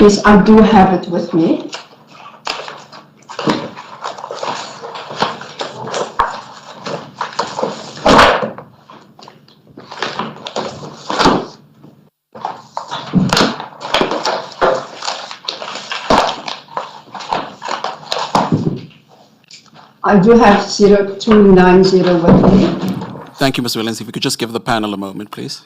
Yes, I do have it with me. I do have 0290 with me. Thank you, Ms. Williams. If you could just give the panel a moment, please.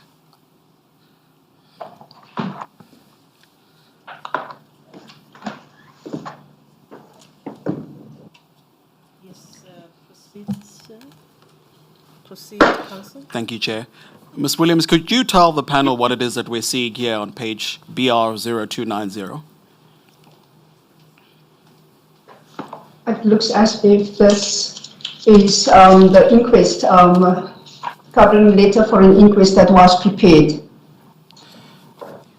Proceed, Council. Thank you, Chair. Ms. Williams, could you tell the panel what it is that we're seeing here on page BR0290? It looks as if this is the inquest, covering letter for an inquest that was prepared.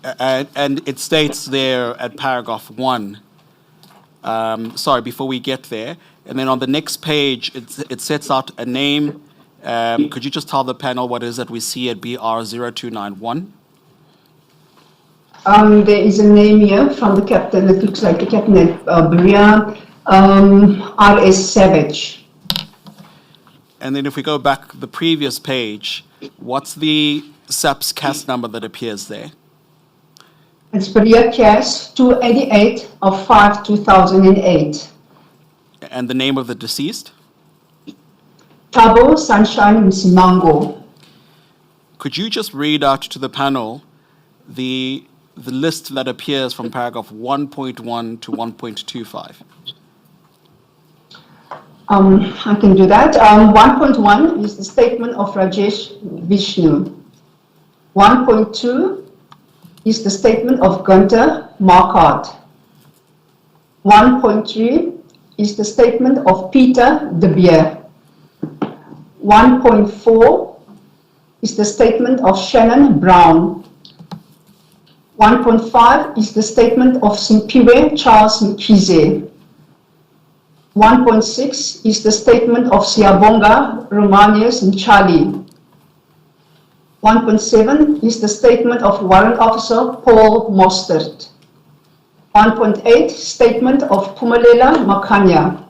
And it states there at paragraph 1, sorry, before we get there, and then on the next page, it sets out a name. Could you just tell the panel what it is that we see at BR0291? There is a name here from the captain. It looks like the captain at Berea, R.S. Savage. And then if we go back the previous page, what's the SAPS CAS number that appears there? It's Berea CAS 288 of 5/2008. And the name of the deceased? Tabo Sunshine Msimango. Could you just read out to the panel the list that appears from paragraph 1.1 to 1.25? I can do that. 1.1 is the statement of Rajesh Vishnu. 1.2 is the statement of Gunter Marquardt. 1.3 is the statement of Peter De Beer. 1.4 is the statement of Shannon Brown. 1.5 is the statement of Simpiwe Charles Mkhize. 1.6 is the statement of Siyabonga, Romanius, and Charlie. 1.7 is the statement of Warrant Officer Paul Mostert. 1.8 statement of Pumalela Makanya.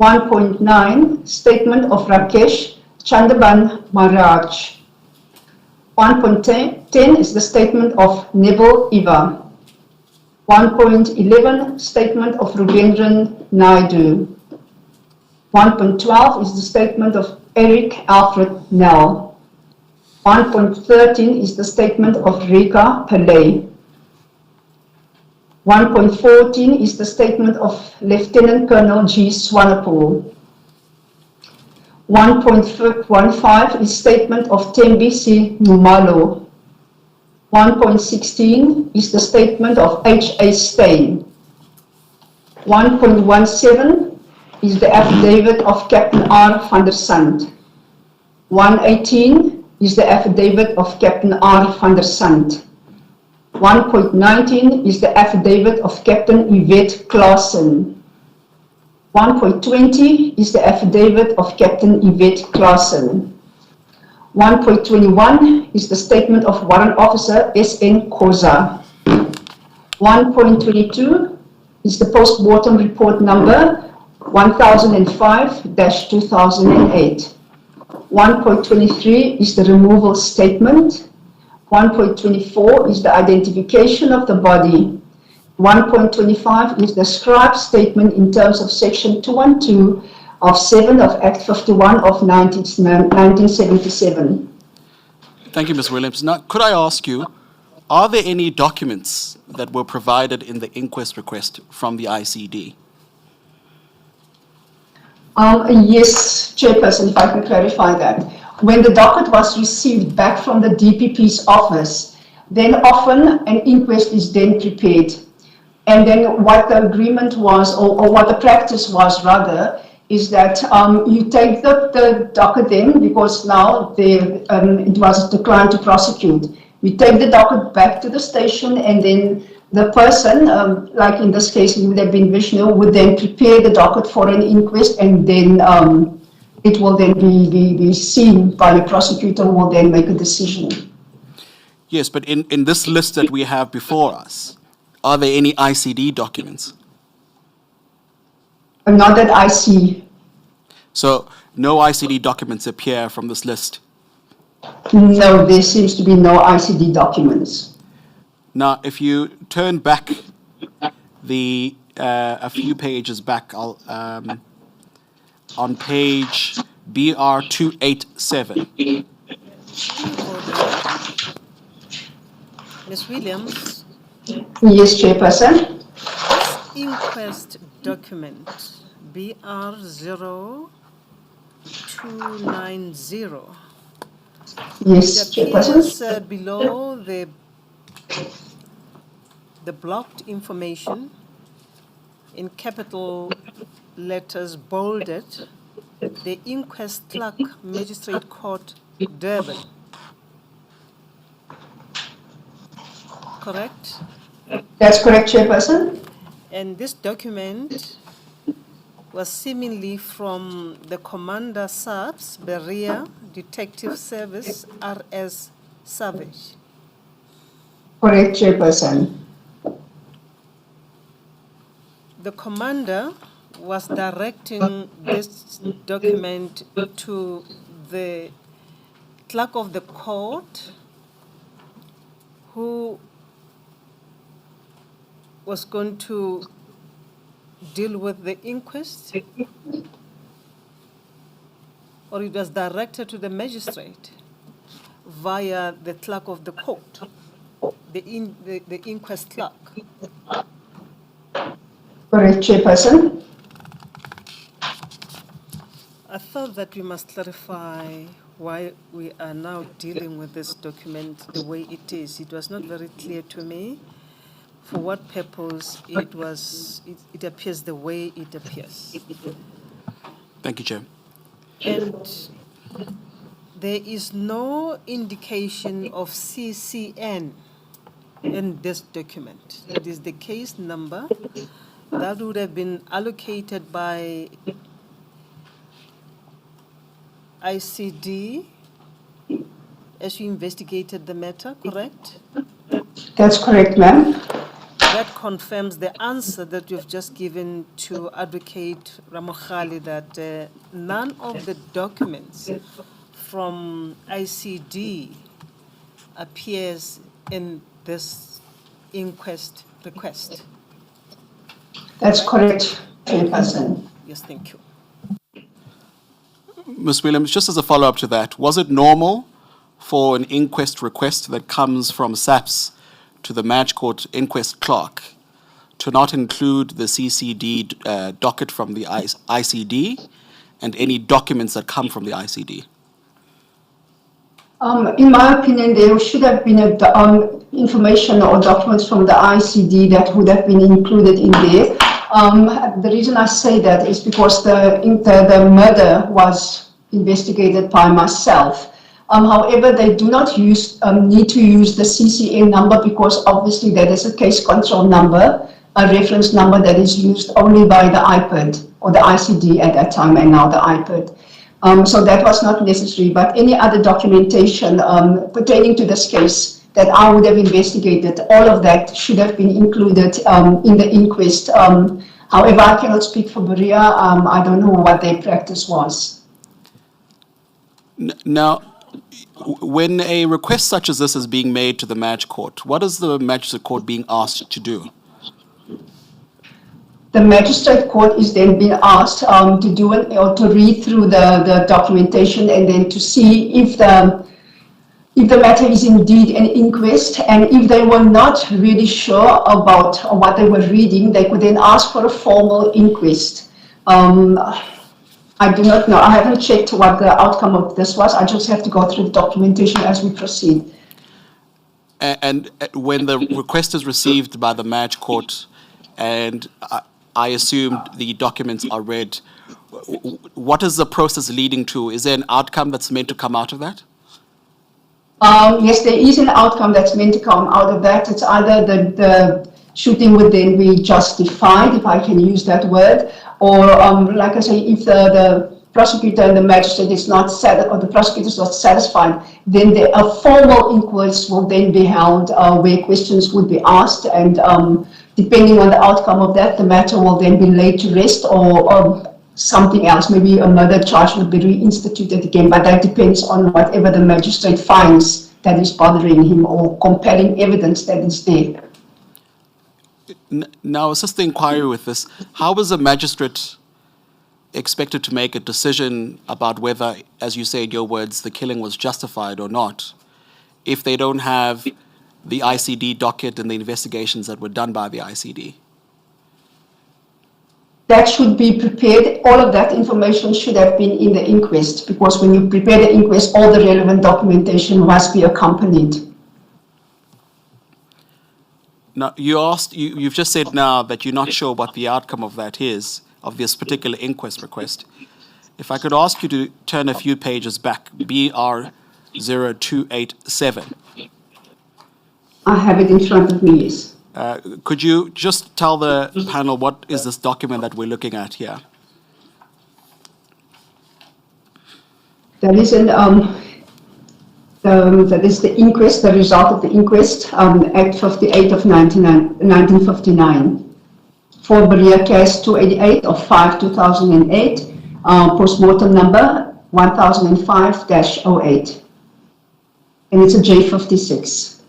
1.9 statement of Rakesh Chandaban Maharaj. 1.10 is the statement of Neville Iva. 1.11 statement of Rubendran Naidu. 1.12 is the statement of Eric Alfred Nell. 1.13 is the statement of Rika Pillay. 1.14 is the statement of Lieutenant Colonel G. Swanepoel. 1.15 is statement of Tembi C. Numalo. 1.16 is the statement of H. A. Stein. 1.17 is the affidavit of Captain R. van der Sand. 118 is the affidavit of Captain R. van der Sand. 1.19 is the affidavit of Captain Yvette Klaassen. 1.20 is the affidavit of Captain Yvette Klaassen. 1.21 is the statement of Warrant Officer S.N. Koza. 1.22 is the post-mortem report number 1005-2008. 1.23 is the removal statement. 1.24 is the identification of the body. 1.25 is the scribe statement in terms of section 212 of 7 of Act 51 of 1977. Thank you, Ms. Williams. Now, could I ask you, are there any documents that were provided in the inquest request from the ICD? Yes, Chairperson, if I can clarify that. When the docket was received back from the DPP's office, then often an inquest is then prepared. And then what the agreement was, or what the practice was rather, is that you take the docket then, because now it was declined to prosecute. You take the docket back to the station, and then the person, like in this case it would have been Vishnu, would then prepare the docket for an inquest, and then it will then be seen by the prosecutor, who will then make a decision. Yes, but in this list that we have before us, are there any ICD documents? Not that I see. So no ICD documents appear from this list? No, there seems to be no ICD documents. Now, if you turn back a few pages back, on page BR 287. Ms. Williams, Yes, Chairperson. this inquest document, BR 0290, Yes, it Chairperson. appears below the blocked information in capital letters bolded, the inquest clerk, Magistrate Court, Durban. Correct? That's correct, Chairperson. And this document was seemingly from the Commander Subs, Berea Detective Service, R.S. Savage. Correct, Chairperson. The commander was directing this document to the clerk of the court, who was going to deal with the inquest, or it was directed to the magistrate via the clerk of the court, the inquest clerk. Correct, Chairperson. I thought that we must clarify why we are now dealing with this document the way it is. It was not very clear to me for what purpose it appears the way it appears. Thank you, Chair. And there is no indication of CCN in this document. It is the case number that would have been allocated by ICD as you investigated the matter, correct? That's correct, ma'am. That confirms the answer that you've just given to Advocate Ramokhali, that none of the documents from ICD appears in this inquest request. That's correct, Chairperson. Yes, thank you. Ms. Williams, just as a follow-up to that, was it normal for an inquest request that comes from SAPS to the Match Court inquest clerk to not include the CCD docket from the ICD and any documents that come from the ICD? In my opinion, there should have been information or documents from the ICD that would have been included in there. The reason I say that is because the murder was investigated by myself. However, they do not need to use the CCN number because obviously that is a case control number, a reference number that is used only by the IPID or the ICD at that time and now the IPID. So that was not necessary, but any other documentation pertaining to this case that I would have investigated, all of that should have been included in the inquest. However, I cannot speak for Berea. I don't know what their practice was. Now, when a request such as this is being made to the Match Court, what is the Magistrate Court being asked to do? The Magistrate Court is then being asked to do or to read through the documentation and then to see if the matter is indeed an inquest, and if they were not really sure about what they were reading, they could then ask for a formal inquest. I do not know. I haven't checked what the outcome of this was. I just have to go through the documentation as we proceed. And when the request is received by the Match Court, and I assume the documents are read, what is the process leading to? Is there an outcome that's meant to come out of that? Yes, there is an outcome that's meant to come out of that. It's either the shooting would then be justified, if I can use that word, or like I say, if the prosecutor and the magistrate is not or the prosecutor is not satisfied, then a formal inquest will then be held where questions would be asked, and depending on the outcome of that, the matter will then be laid to rest, or something else, maybe a murder charge would be reinstituted again, but that depends on whatever the magistrate finds that is bothering him or compelling evidence that is there. Now, assist the inquiry with this. How is a magistrate expected to make a decision about whether, as you say in your words, the killing was justified or not, if they don't have the ICD docket and the investigations that were done by the ICD? That should be prepared. All of that information should have been in the inquest, because when you prepare the inquest, all the relevant documentation must be accompanied. Now, you've just said now that you're not sure what the outcome of that is, of this particular inquest request. If I could ask you to turn a few pages back, BR 0287. I have it in front of me, yes. Could you just tell the panel what is this document that we're looking at here? That is that is the inquest, the result of the inquest, Act 58 of 1959. For Berea case 288 of 5/2008, postmortem number 1005-08. And it's a J56.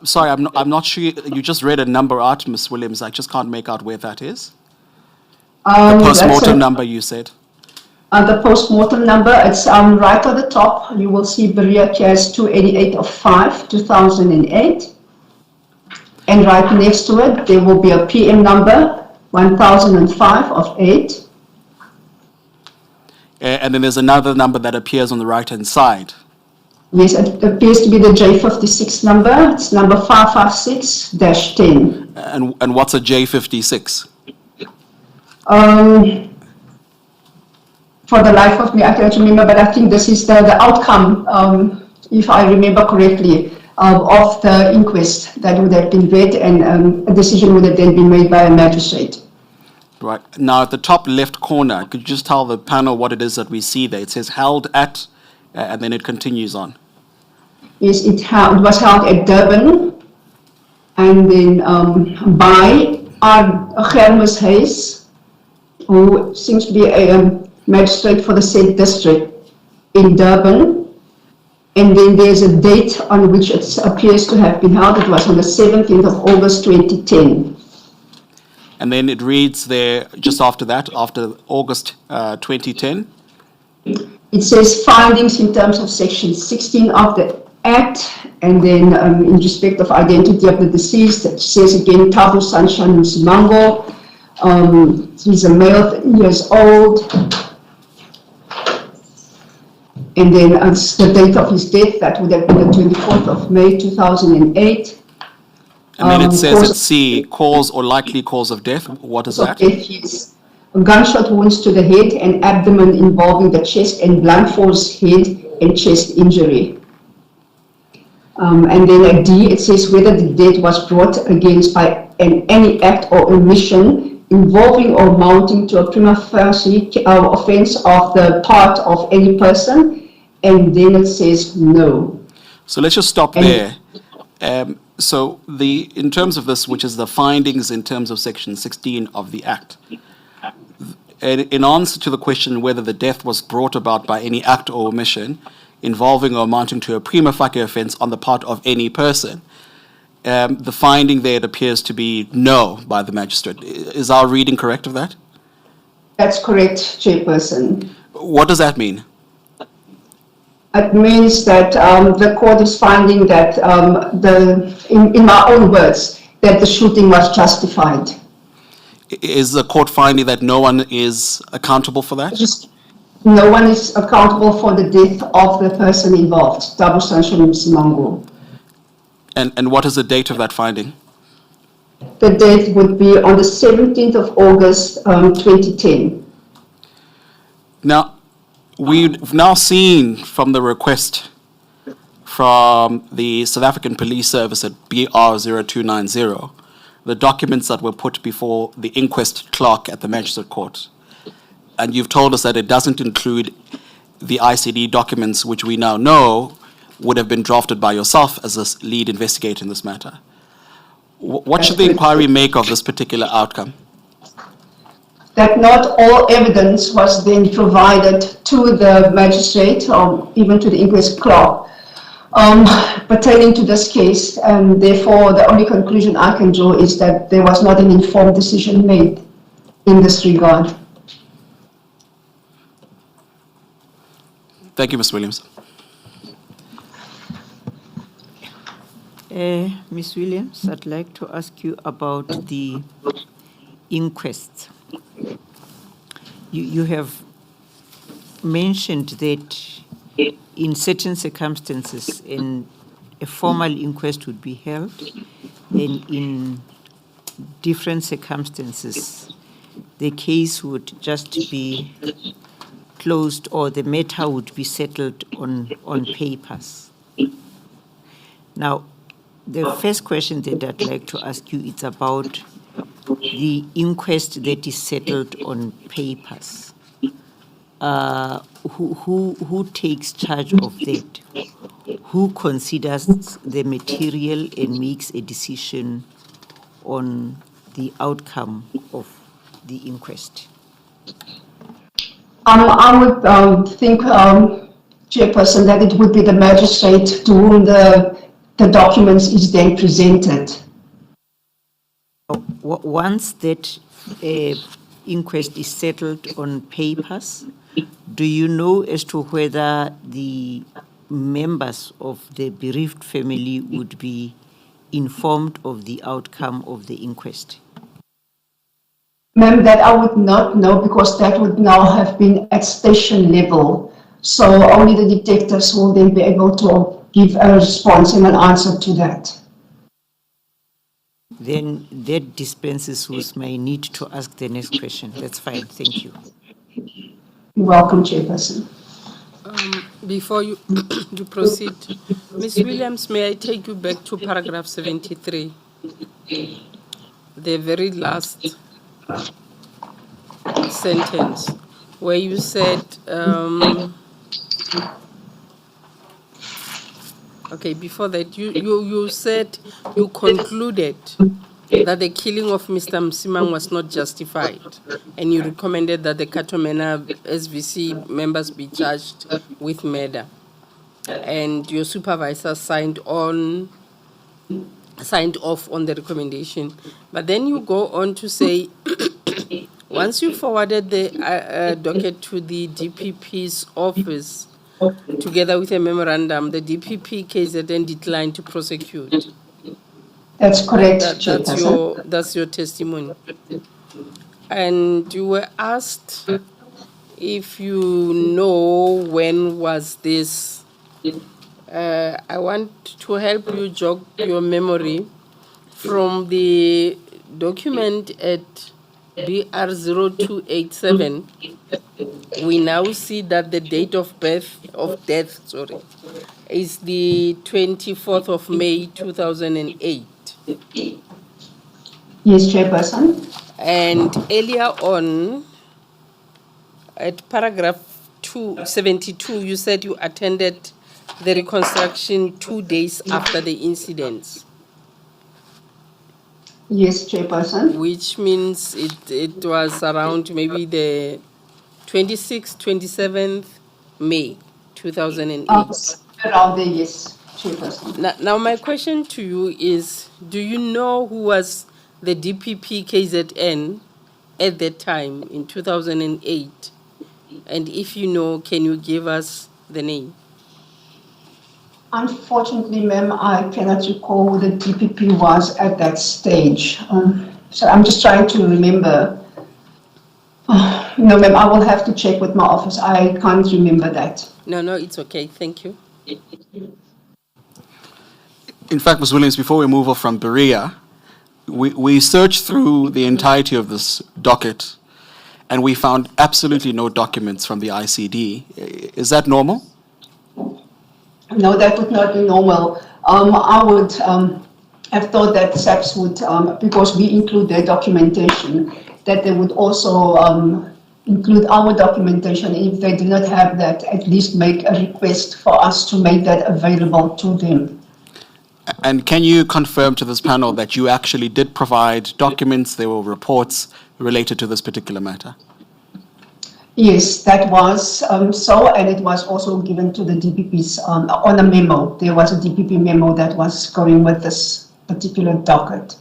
Sorry, I'm not sure. You just read a number out, Ms. Williams. I just can't make out where that is. The postmortem number, you said. The postmortem number, it's right at the top. You will see Berea case 288 of 5/2008. And right next to it, there will be a PM number 1005 of 8. And then there's another number that appears on the right-hand side. Yes, it appears to be the J56 number. It's number 556-10. And what's a J56? For the life of me, I cannot remember, but I think this is the outcome, if I remember correctly. of the inquest that would have been read, and a decision would have then been made by a magistrate. Right. Now, at the top left corner, could you just tell the panel what it is that we see there? It says held at, and then it continues on. Yes, it was held at Durban, and then by Germus Hayes, who seems to be a magistrate for the said district in Durban. And then there's a date on which it appears to have been held. It was on the 17th of August 2010. And then it reads there, just after that, after August 2010. It says findings in terms of section 16 of the Act, and then in respect of identity of the deceased, it says again, Tabu Sunshine Msimango. He's a male, 30 years old. And then the date of his death, that would have been the 24th of May 2008. And then it says at C, cause or likely cause of death. What is that? Death is gunshot wounds to the head and abdomen involving the chest and blunt force head and chest injury. And then at D, it says whether the death was brought against by any act or omission involving or amounting to a prima facie offense of the part of any person, and then it says no. So let's just stop there. So in terms of this, which is the findings in terms of section 16 of the Act, in answer to the question whether the death was brought about by any act or omission involving or amounting to a prima facie offense on the part of any person, the finding there, it appears to be no by the magistrate. Is our reading correct of that? That's correct, Chairperson. What does that mean? It means that the court is finding that, in my own words, that the shooting was justified. Is the court finding that no one is accountable for that? No one is accountable for the death of the person involved, Tabu Sunshine Msimango. And what is the date of that finding? The date would be on the 17th of August 2010. Now, we've now seen from the request from the South African Police Service at BR0290, the documents that were put before the inquest clerk at the Magistrate Court. And you've told us that it doesn't include the ICD documents, which we now know would have been drafted by yourself as a lead investigator in this matter. What should the inquiry make of this particular outcome? That not all evidence was then provided to the magistrate or even to the inquest clerk pertaining to this case, and therefore the only conclusion I can draw is that there was not an informed decision made in this regard. Thank you, Ms. Williams. Ms. Williams, I'd like to ask you about the inquest. You have mentioned that in certain circumstances a formal inquest would be held, and in different circumstances the case would just be closed or the matter would be settled on papers. Now, the first question that I'd like to ask you is about the inquest that is settled on papers. Who takes charge of that? Who considers the material and makes a decision on the outcome of the inquest? I would think, Chairperson, that it would be the magistrate to whom the documents is then presented. Once that inquest is settled on papers, do you know as to whether the members of the bereaved family would be informed of the outcome of the inquest? Ma'am, that I would not know, because that would now have been at station level. So only the detectives will then be able to give a response and an answer to that. Then that dispenses with my need to ask the next question. That's fine. Thank you. You're welcome, Chairperson. Before you, you proceed, Ms. Williams, may I take you back to paragraph 73, the very last sentence, where you said, okay, before that, you said you concluded that the killing of Mr. Msimang was not justified, and you recommended that the Katomena SVC members be charged with murder. And your supervisor signed off on the recommendation. But then you go on to say, once you forwarded the docket to the DPP's office, together with a memorandum, the DPP KZN declined to prosecute. That's correct, Chairperson. That's your testimony. And you were asked if you know when was this. I want to help you jog your memory from the document at BR0287. We now see that the date of death is the 24th of May 2008. Yes, Chairperson. And earlier on, at paragraph 272, you said you attended the reconstruction 2 days after the incidents. Yes, Chairperson. Which means it was around maybe the 26th, 27th May 2008. Around there, yes, Chairperson. Now my question to you is, do you know who was the DPP KZN at that time in 2008? And if you know, can you give us the name? Unfortunately, ma'am, I cannot recall who the DPP was at that stage. So I'm just trying to remember. No, ma'am, I will have to check with my office. I can't remember that. No, it's okay. Thank you. In fact, Ms. Williams, before we move off from Berea, we searched through the entirety of this docket, and we found absolutely no documents from the ICD. Is that normal? No, that would not be normal. I would have thought that SAPS would, because we include their documentation, that they would also include our documentation. If they do not have that, at least make a request for us to make that available to them. And can you confirm to this panel that you actually did provide documents, there were reports related to this particular matter? Yes, that was so, and it was also given to the DPPs on a memo. There was a DPP memo that was going with this particular docket.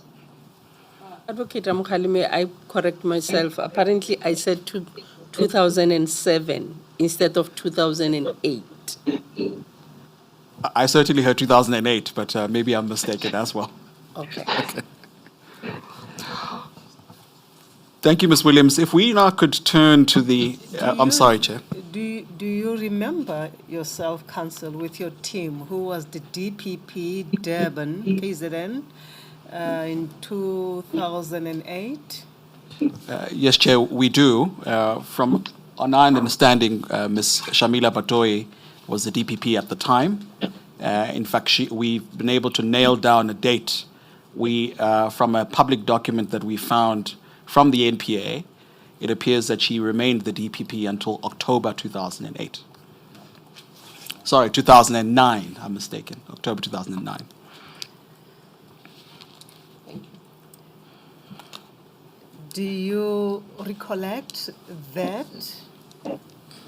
Advocate Ramkhali, may I correct myself? Apparently, I said 2007 instead of 2008. I certainly heard 2008, but maybe I'm mistaken as well. Okay. Thank you, Ms. Williams. If we now could turn to the... I'm sorry, Chair. Do you remember yourself, Council, with your team, who was the DPP Durban, KZN, in 2008? Yes, Chair, we do. From our understanding, Ms. Shamila Batoi was the DPP at the time. In fact, we've been able to nail down a date. From a public document that we found from the NPA, it appears that she remained the DPP until October 2008. Sorry, 2009, I'm mistaken, October 2009. Do you recollect that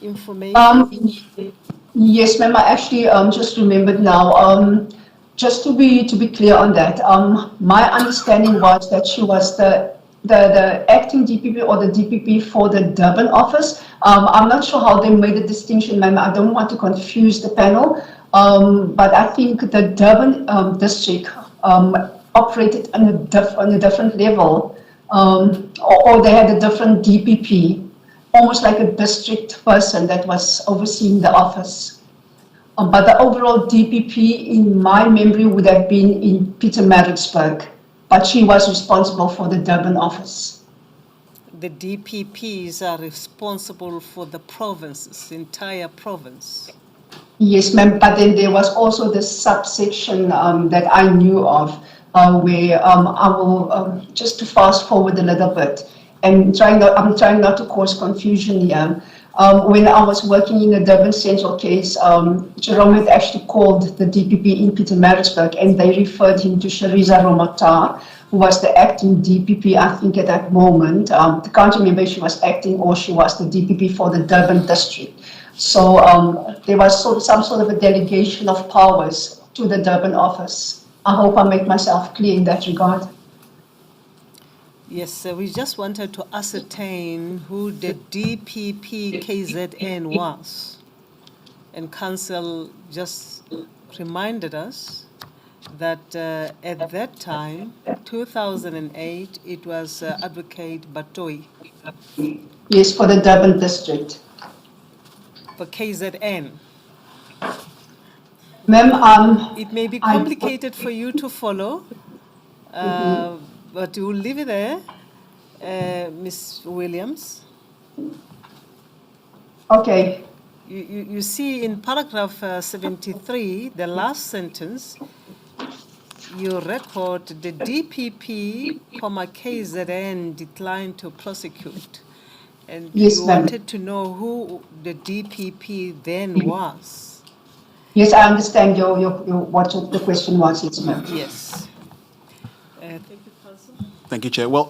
information? Yes, ma'am, I actually just remembered now. Just to be clear on that, my understanding was that she was the acting DPP or the DPP for the Durban office. I'm not sure how they made the distinction, ma'am. I don't want to confuse the panel, but I think the Durban district operated on a different level, or they had a different DPP, almost like a district person that was overseeing the office. But the overall DPP, in my memory, would have been in Pietermaritzburg, but she was responsible for the Durban office. The DPPs are responsible for the provinces, entire province. Yes, ma'am, but then there was also the subsection that I knew of where I will, just to fast forward a little bit, and I'm trying not to cause confusion here. When I was working in the Durban Central case, Jerome had actually called the DPP in Pietermaritzburg and they referred him to Shariza Romata, who was the acting DPP, I think, at that moment. I can't remember if she was acting or she was the DPP for the Durban district. So there was some sort of a delegation of powers to the Durban office. I hope I make myself clear in that regard. Yes, we just wanted to ascertain who the DPP KZN was. And Council just reminded us that at that time, 2008, it was Advocate Batoi Yes, for the Durban district. for KZN. Ma'am, It may be complicated for you to follow, but we'll leave it there, Ms. Williams. Okay. You see in paragraph 73, the last sentence, you record the DPP, KZN declined to prosecute. And Yes, you ma'am. wanted to know who the DPP then was. Yes, I understand what the question was, yes, ma'am. Yes. Thank you, Council. Thank you, Chair. Well,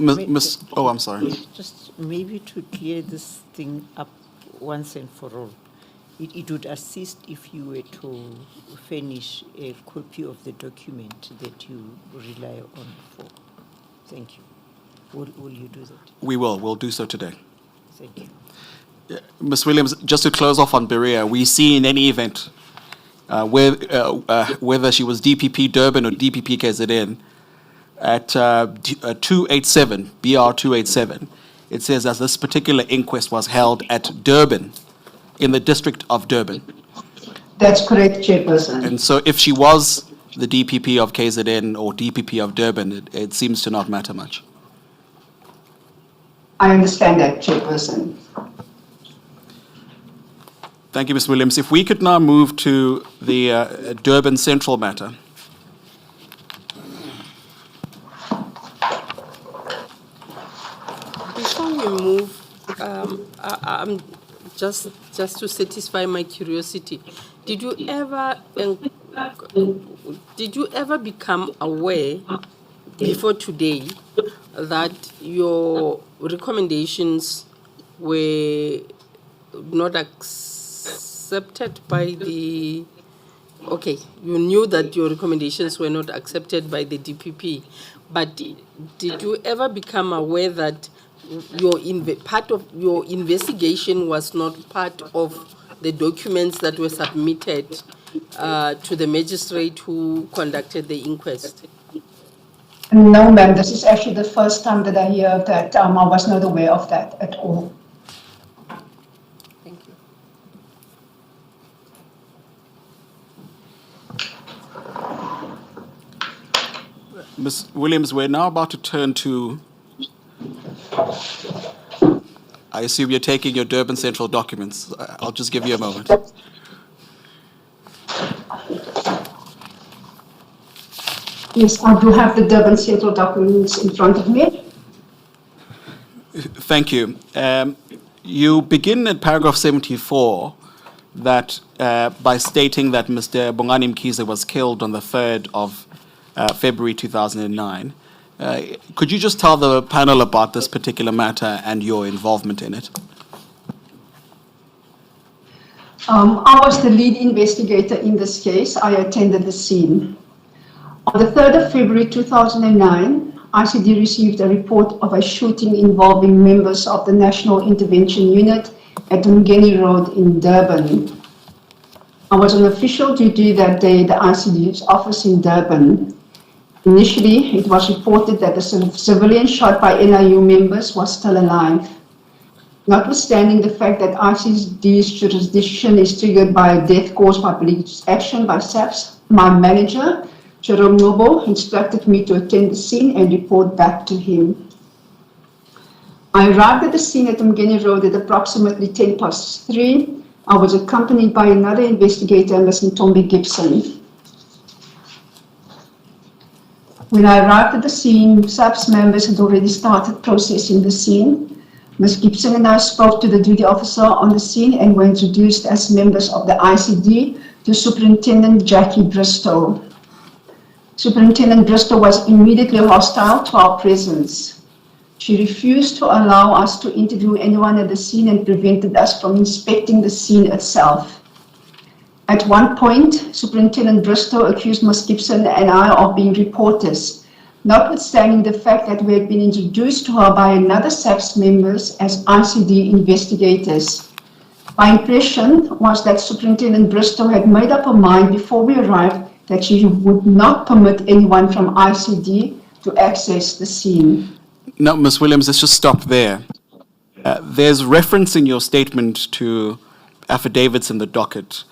oh, I'm sorry. Just maybe to clear this thing up once and for all. It would assist if you were to furnish a copy of the document that you rely on for. Thank you. Will you do that? We will. We'll do so today. Thank you. Ms. Williams, just to close off on Berea, we see in any event, whether she was DPP Durban or DPP KZN, at 287, BR 287, it says that this particular inquest was held at Durban, in the district of Durban. That's correct, Chairperson. And so if she was the DPP of KZN or DPP of Durban, it seems to not matter much. I understand that, Chairperson. Thank you, Ms. Williams. If we could now move to the Durban Central matter. Before we move, I'm just to satisfy my curiosity, did you ever become aware before today that your recommendations were not accepted by the, okay, you knew that your recommendations were not accepted by the DPP, but did you ever become aware that part of your investigation was not part of the documents that were submitted to the magistrate who conducted the inquest? No, ma'am, this is actually the first time that I hear of that. I was not aware of that at all. Thank you. Ms. Williams, we're now about to turn to, I assume you're taking your Durban Central documents. I'll just give you a moment. Yes, I do have the Durban Central documents in front of me. Thank you. You begin at paragraph 74 that by stating that Mr. Bongani Mkhize was killed on the 3rd of February 2009. Could you just tell the panel about this particular matter and your involvement in it? I was the lead investigator in this case. I attended the scene. On the 3rd of February 2009, ICD received a report of a shooting involving members of the National Intervention Unit at Mngeni Road in Durban. I was on official duty that day at the ICD's office in Durban. Initially, it was reported that the civilian shot by NIU members was still alive. Notwithstanding the fact that ICD's jurisdiction is triggered by a death caused by police action by SAPS, my manager, Jerome Nobo, instructed me to attend the scene and report back to him. I arrived at the scene at Mngeni Road at approximately 3:10. I was accompanied by another investigator, Ms. Ntombi Gibson. When I arrived at the scene, SAPS members had already started processing the scene. Ms. Gibson and I spoke to the duty officer on the scene and were introduced as members of the ICD to Superintendent Jackie Bristow. Superintendent Bristow was immediately hostile to our presence. She refused to allow us to interview anyone at the scene and prevented us from inspecting the scene itself. At one point, Superintendent Bristow accused Ms. Gibson and I of being reporters, notwithstanding the fact that we had been introduced to her by another SAPS members as ICD investigators. My impression was that Superintendent Bristow had made up her mind before we arrived that she would not permit anyone from ICD to access the scene. Now, Ms. Williams, let's just stop there. There's reference in your statement to affidavits in the docket.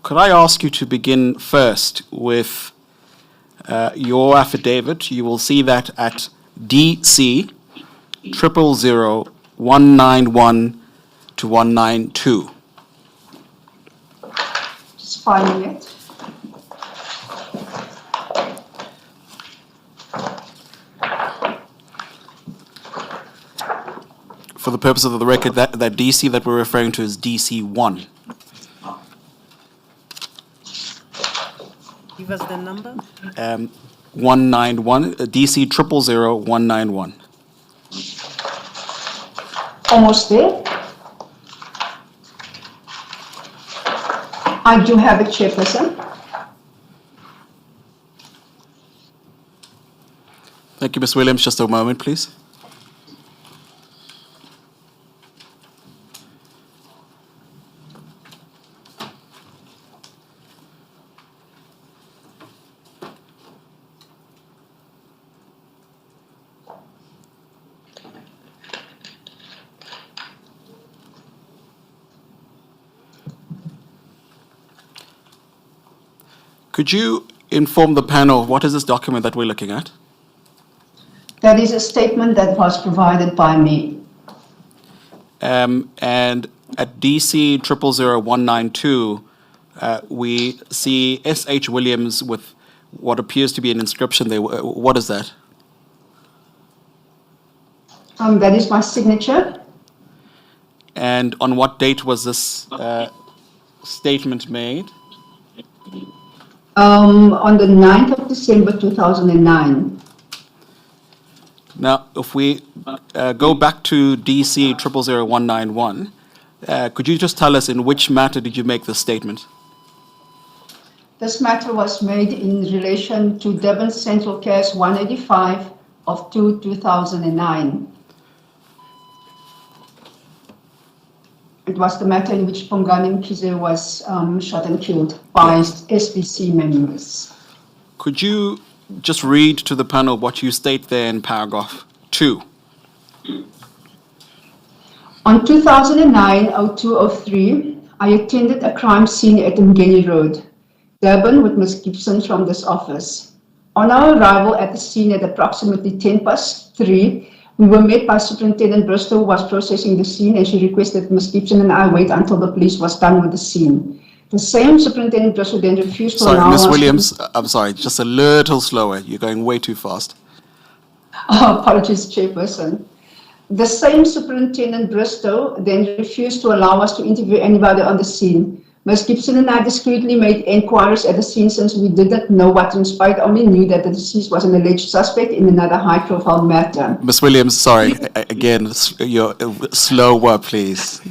Could I ask you to begin first with your affidavit? You will see that at DC 000-191 to 192. Just finding it. For the purpose of the record, that DC that we're referring to is DC 1. Give us the number. 191, DC 000-191. Almost there. I do have it, Chairperson. Thank you, Ms. Williams. Just a moment, please. Could you inform the panel what is this document that we're looking at? That is a statement that was provided by me. And at DC 000-192, we see S.H. Williams with what appears to be an inscription there. What is that? That is my signature. And on what date was this statement made? On the 9th of December 2009. Now, if we go back to DC 000-191, could you just tell us in which matter did you make this statement? This matter was made in relation to Durban Central Case 185 of 2009. It was the matter in which Nkabinde Inquiry was shot and killed by SBC members. Could you just read to the panel what you state there in paragraph 2? On 2009-02-03, I attended a crime scene at Mgeni Road, Durban, with Ms. Gibson from this office. On our arrival at the scene at approximately 3:10, we were met by Superintendent Bristow, who was processing the scene, and she requested Ms. Gibson and I wait until the police was done with the scene. The same Superintendent Bristow then refused to allow us... Sorry, Ms. Williams, I'm sorry, just a little slower. You're going way too fast. Oh, apologies, Chairperson. The same Superintendent Bristow then refused to allow us to interview anybody on the scene. Ms. Gibson and I discreetly made inquiries at the scene since we did not know what transpired, only knew that the deceased was an alleged suspect in another high-profile matter. Ms. Williams, sorry, again, you're slower, please.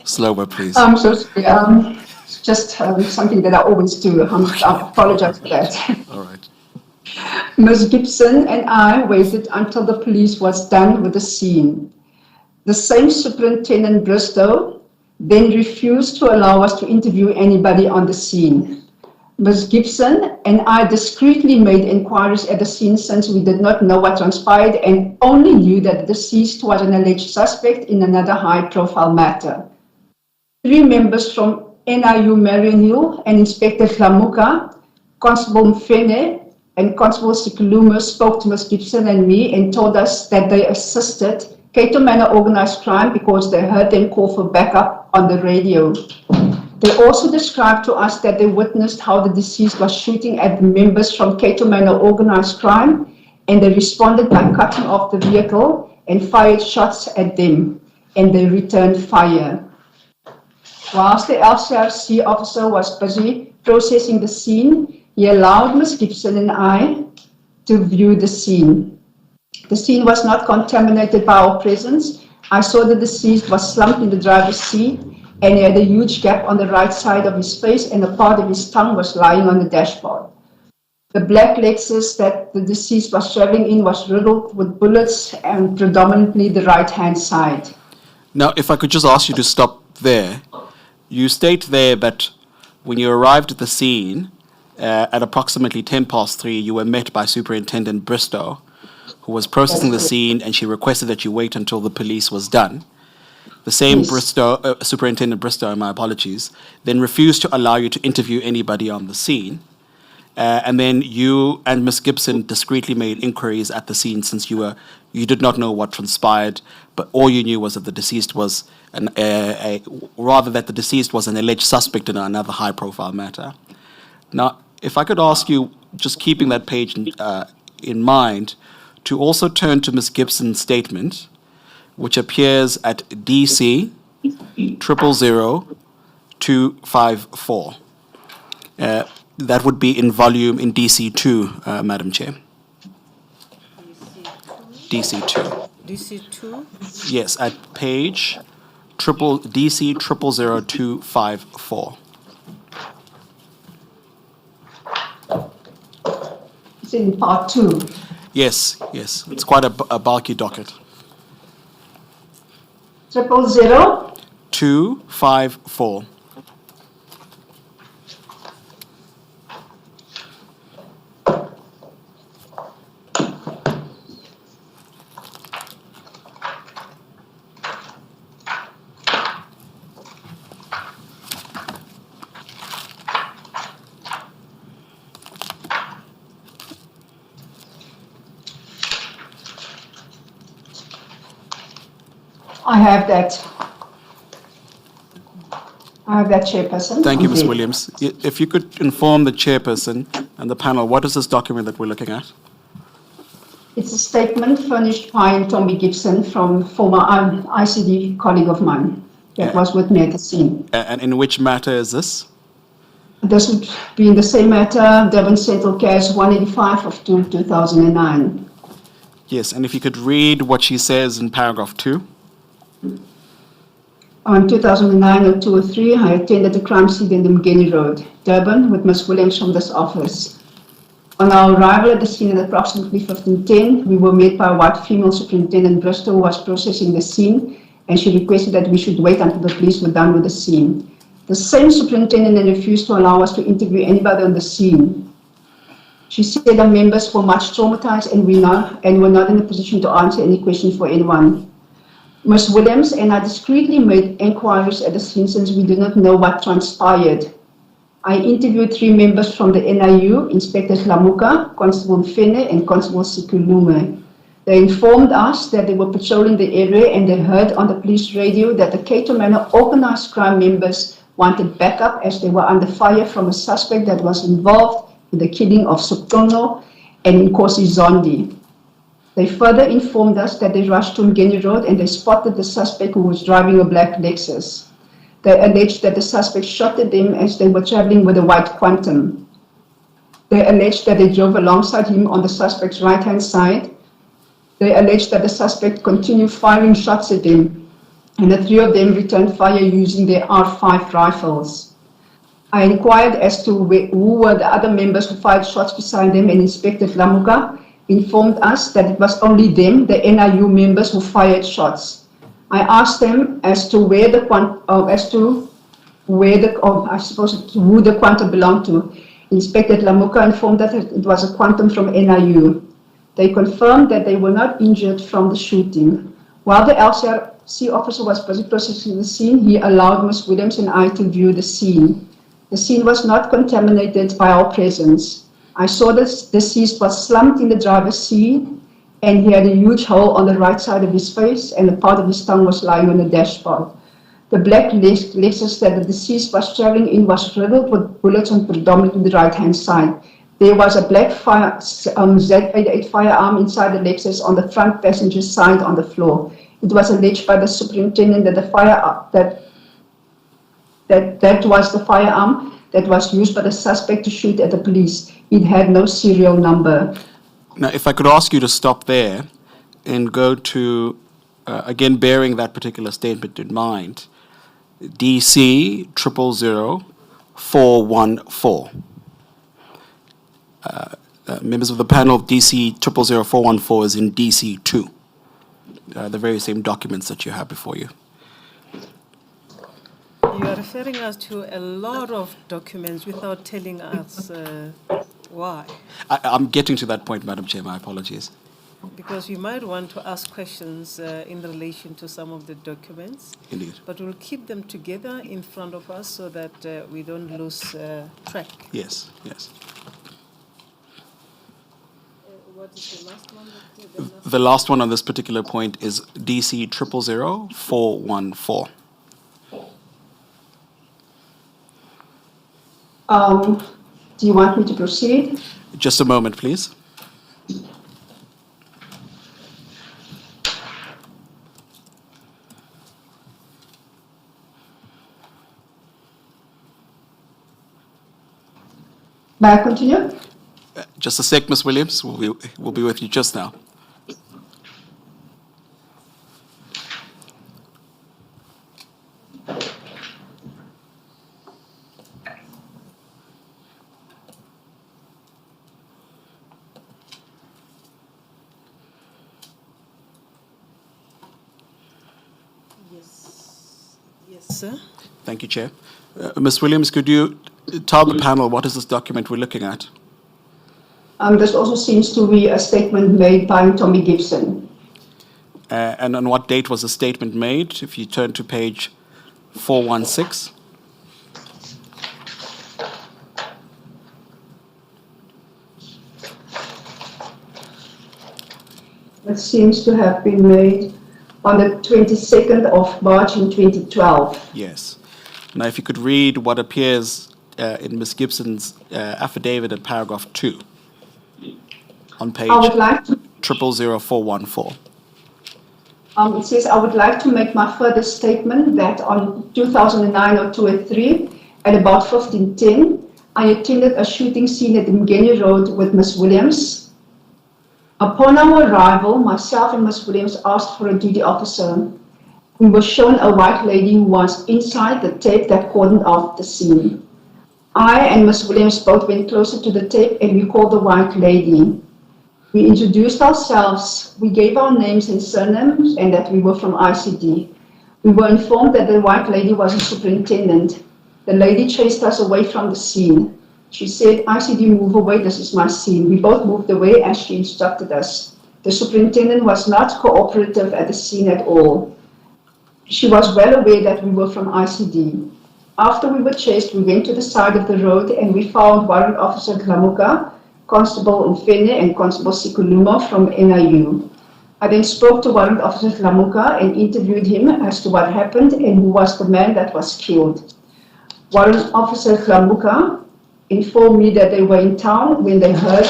Slower, please. I'm so sorry. Just something that I always do. I apologize for that. All right. Ms. Gibson and I waited until the police was done with the scene. The same Superintendent Bristow then refused to allow us to interview anybody on the scene. Ms. Gibson and I discreetly made inquiries at the scene since we did not know what transpired and only knew that the deceased was an alleged suspect in another high-profile matter. 3 members from NIU Marion Hill and Inspector Glamuka, Constable Mfene, and Constable Sikuluma spoke to Ms. Gibson and me and told us that they assisted Cato Manor organized crime because they heard them call for backup on the radio. They also described to us that they witnessed how the deceased was shooting at the members from Cato Manor organized crime, and they responded by cutting off the vehicle and fired shots at them, and they returned fire. Whilst the LCRC officer was busy processing the scene, he allowed Ms. Gibson and I to view the scene. The scene was not contaminated by our presence. I saw the deceased was slumped in the driver's seat, and he had a huge gap on the right side of his face, and a part of his tongue was lying on the dashboard. The black Lexus that the deceased was traveling in was riddled with bullets, and predominantly the right-hand side. Now, if I could just ask you to stop there. You state there that when you arrived at the scene at approximately 3:10, you were met by Superintendent Bristow, who was processing the scene, and she requested that you wait until the police was done. The same Bristow, Superintendent Bristow, my apologies, then refused to allow you to interview anybody on the scene. And then you and Ms. Gibson discreetly made inquiries at the scene, since you did not know what transpired, but all you knew was that the deceased was that the deceased was an alleged suspect in another high-profile matter. Now, if I could ask you, just keeping that page in mind, to also turn to Ms. Gibson's statement, which appears at DC 000254. That would be in volume in DC2, Madam Chair. DC2. DC2? Yes, at page DC 000254. It's in part 2. Yes. It's quite a bulky docket. 000? 254. I have that, Chairperson. Thank you, Ms. Okay. Williams. If you could inform the chairperson and the panel, what is this document that we're looking at? It's a statement furnished by Tommy Gibson, from former ICD colleague of mine that was with me at the scene. And in which matter is this? This would be in the same matter, Devon Central Case 185 of 2009. Yes, and if you could read what she says in paragraph 2. On 2009-02-03, I attended the crime scene in the Mgeni Road, Durban, with Ms. Williams from this office. On our arrival at the scene at approximately 15:10, we were met by a white female Superintendent Bristow, who was processing the scene, and she requested that we should wait until the police were done with the scene. The same superintendent then refused to allow us to interview anybody on the scene. She said our members were much traumatized and were not in a position to answer any question for anyone. Ms. Williams and I discreetly made inquiries at the scene, since we did not know what transpired. I interviewed 3 members from the NIU, Inspector Lamuka, Constable Mfene, and Constable Sikulume. They informed us that they were patrolling the area, and they heard on the police radio that the Cato Manor organized crime members wanted backup, as they were under fire from a suspect that was involved in the killing of Sokono and Nkosi Zondi. They further informed us that they rushed to Mgeni Road and they spotted the suspect, who was driving a black Lexus. They alleged that the suspect shot at them as they were traveling with a white Quantum. They alleged that they drove alongside him on the suspect's right-hand side. They alleged that the suspect continued firing shots at them, and the 3 of them returned fire using their R5 rifles. I inquired as to who were the other members who fired shots beside them, and Inspector Lamuka informed us that it was only them, the NIU members, who fired shots. I asked them as to who the Quantum belonged to. Inspector Lamuka informed that it was a Quantum from NIU. They confirmed that they were not injured from the shooting. While the LCRC officer was busy processing the scene, he allowed Ms. Williams and I to view the scene. The scene was not contaminated by our presence. I saw the deceased was slumped in the driver's seat, and he had a huge hole on the right side of his face, and a part of his tongue was lying on the dashboard. The black Lexus that the deceased was traveling in was riddled with bullets on predominantly the right-hand side. There was a black Z88 firearm inside the Lexus on the front passenger side on the floor. It was alleged by the superintendent that that was the firearm that was used by the suspect to shoot at the police. It had no serial number. Now, if I could ask you to stop there and go to, again, bearing that particular statement in mind, DC 000414. Members of the panel, DC 000414 is in DC 2, the very same documents that you have before you. You are referring us to a lot of documents without telling us why. I'm getting to that point, Madam Chair. My apologies. Because you might want to ask questions in relation to some of the documents. Indeed. But we'll keep them together in front of us so that we don't lose track. Yes, yes. What is the last one? The last one on this particular point is DC 000414. Do you want me to proceed? Just a moment, please. May I continue? Just a sec, Ms. Williams. We'll be with you just now. Yes, sir. Thank you, Chair. Ms. Williams, could you tell the panel what is this document we're looking at? This also seems to be a statement made by Tommy Gibson. And on what date was the statement made? If you turn to page 416. It seems to have been made on the 22nd of March in 2012. Yes. Now, if you could read what appears in Ms. Gibson's affidavit at paragraph 2 on page I would like to 000414. It says, I would like to make my further statement that on 2009 or 2003, at about 15:10, I attended a shooting scene at Mgeni Road with Ms. Williams. Upon our arrival, myself and Ms. Williams asked for a duty officer. We were shown a white lady who was inside the tape that cordoned off the scene. I and Ms. Williams both went closer to the tape and we called the white lady. We introduced ourselves, we gave our names and surnames, and that we were from ICD. We were informed that the white lady was a superintendent. The lady chased us away from the scene. She said, ICD, move away, this is my scene. We both moved away as she instructed us. The superintendent was not cooperative at the scene at all. She was well aware that we were from ICD. After we were chased, we went to the side of the road and we found Warrant Officer Glamuka, Constable Mfene and Constable Sikuluma from NIU. I then spoke to Warrant Officer Glamuka and interviewed him as to what happened and who was the man that was killed. Warrant Officer Glamuka informed me that they were in town when they heard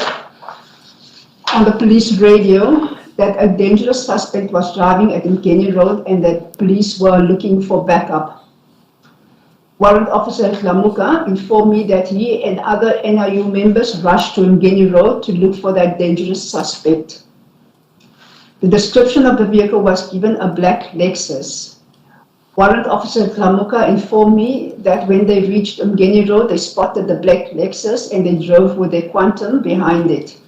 on the police radio that a dangerous suspect was driving at Mgeni Road and that police were looking for backup. Warrant Officer Glamuka informed me that he and other NIU members rushed to Mgeni Road to look for that dangerous suspect. The description of the vehicle was given a black Lexus. Warrant Officer Glamuka informed me that when they reached Mgeni Road, they spotted the black Lexus and they drove with their Quantum behind it.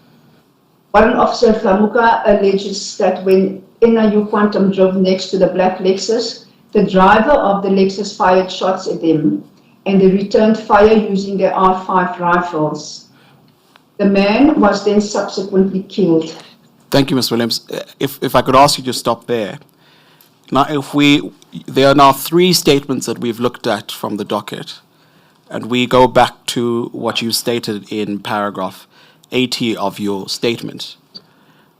Warrant Officer Glamuka alleges that when NIU Quantum drove next to the black Lexus, the driver of the Lexus fired shots at them, and they returned fire using their R5 rifles. The man was then subsequently killed. Thank you, Ms. Williams. If I could ask you to stop there. Now, there are now 3 statements that we've looked at from the docket, and we go back to what you stated in paragraph 80 of your statement,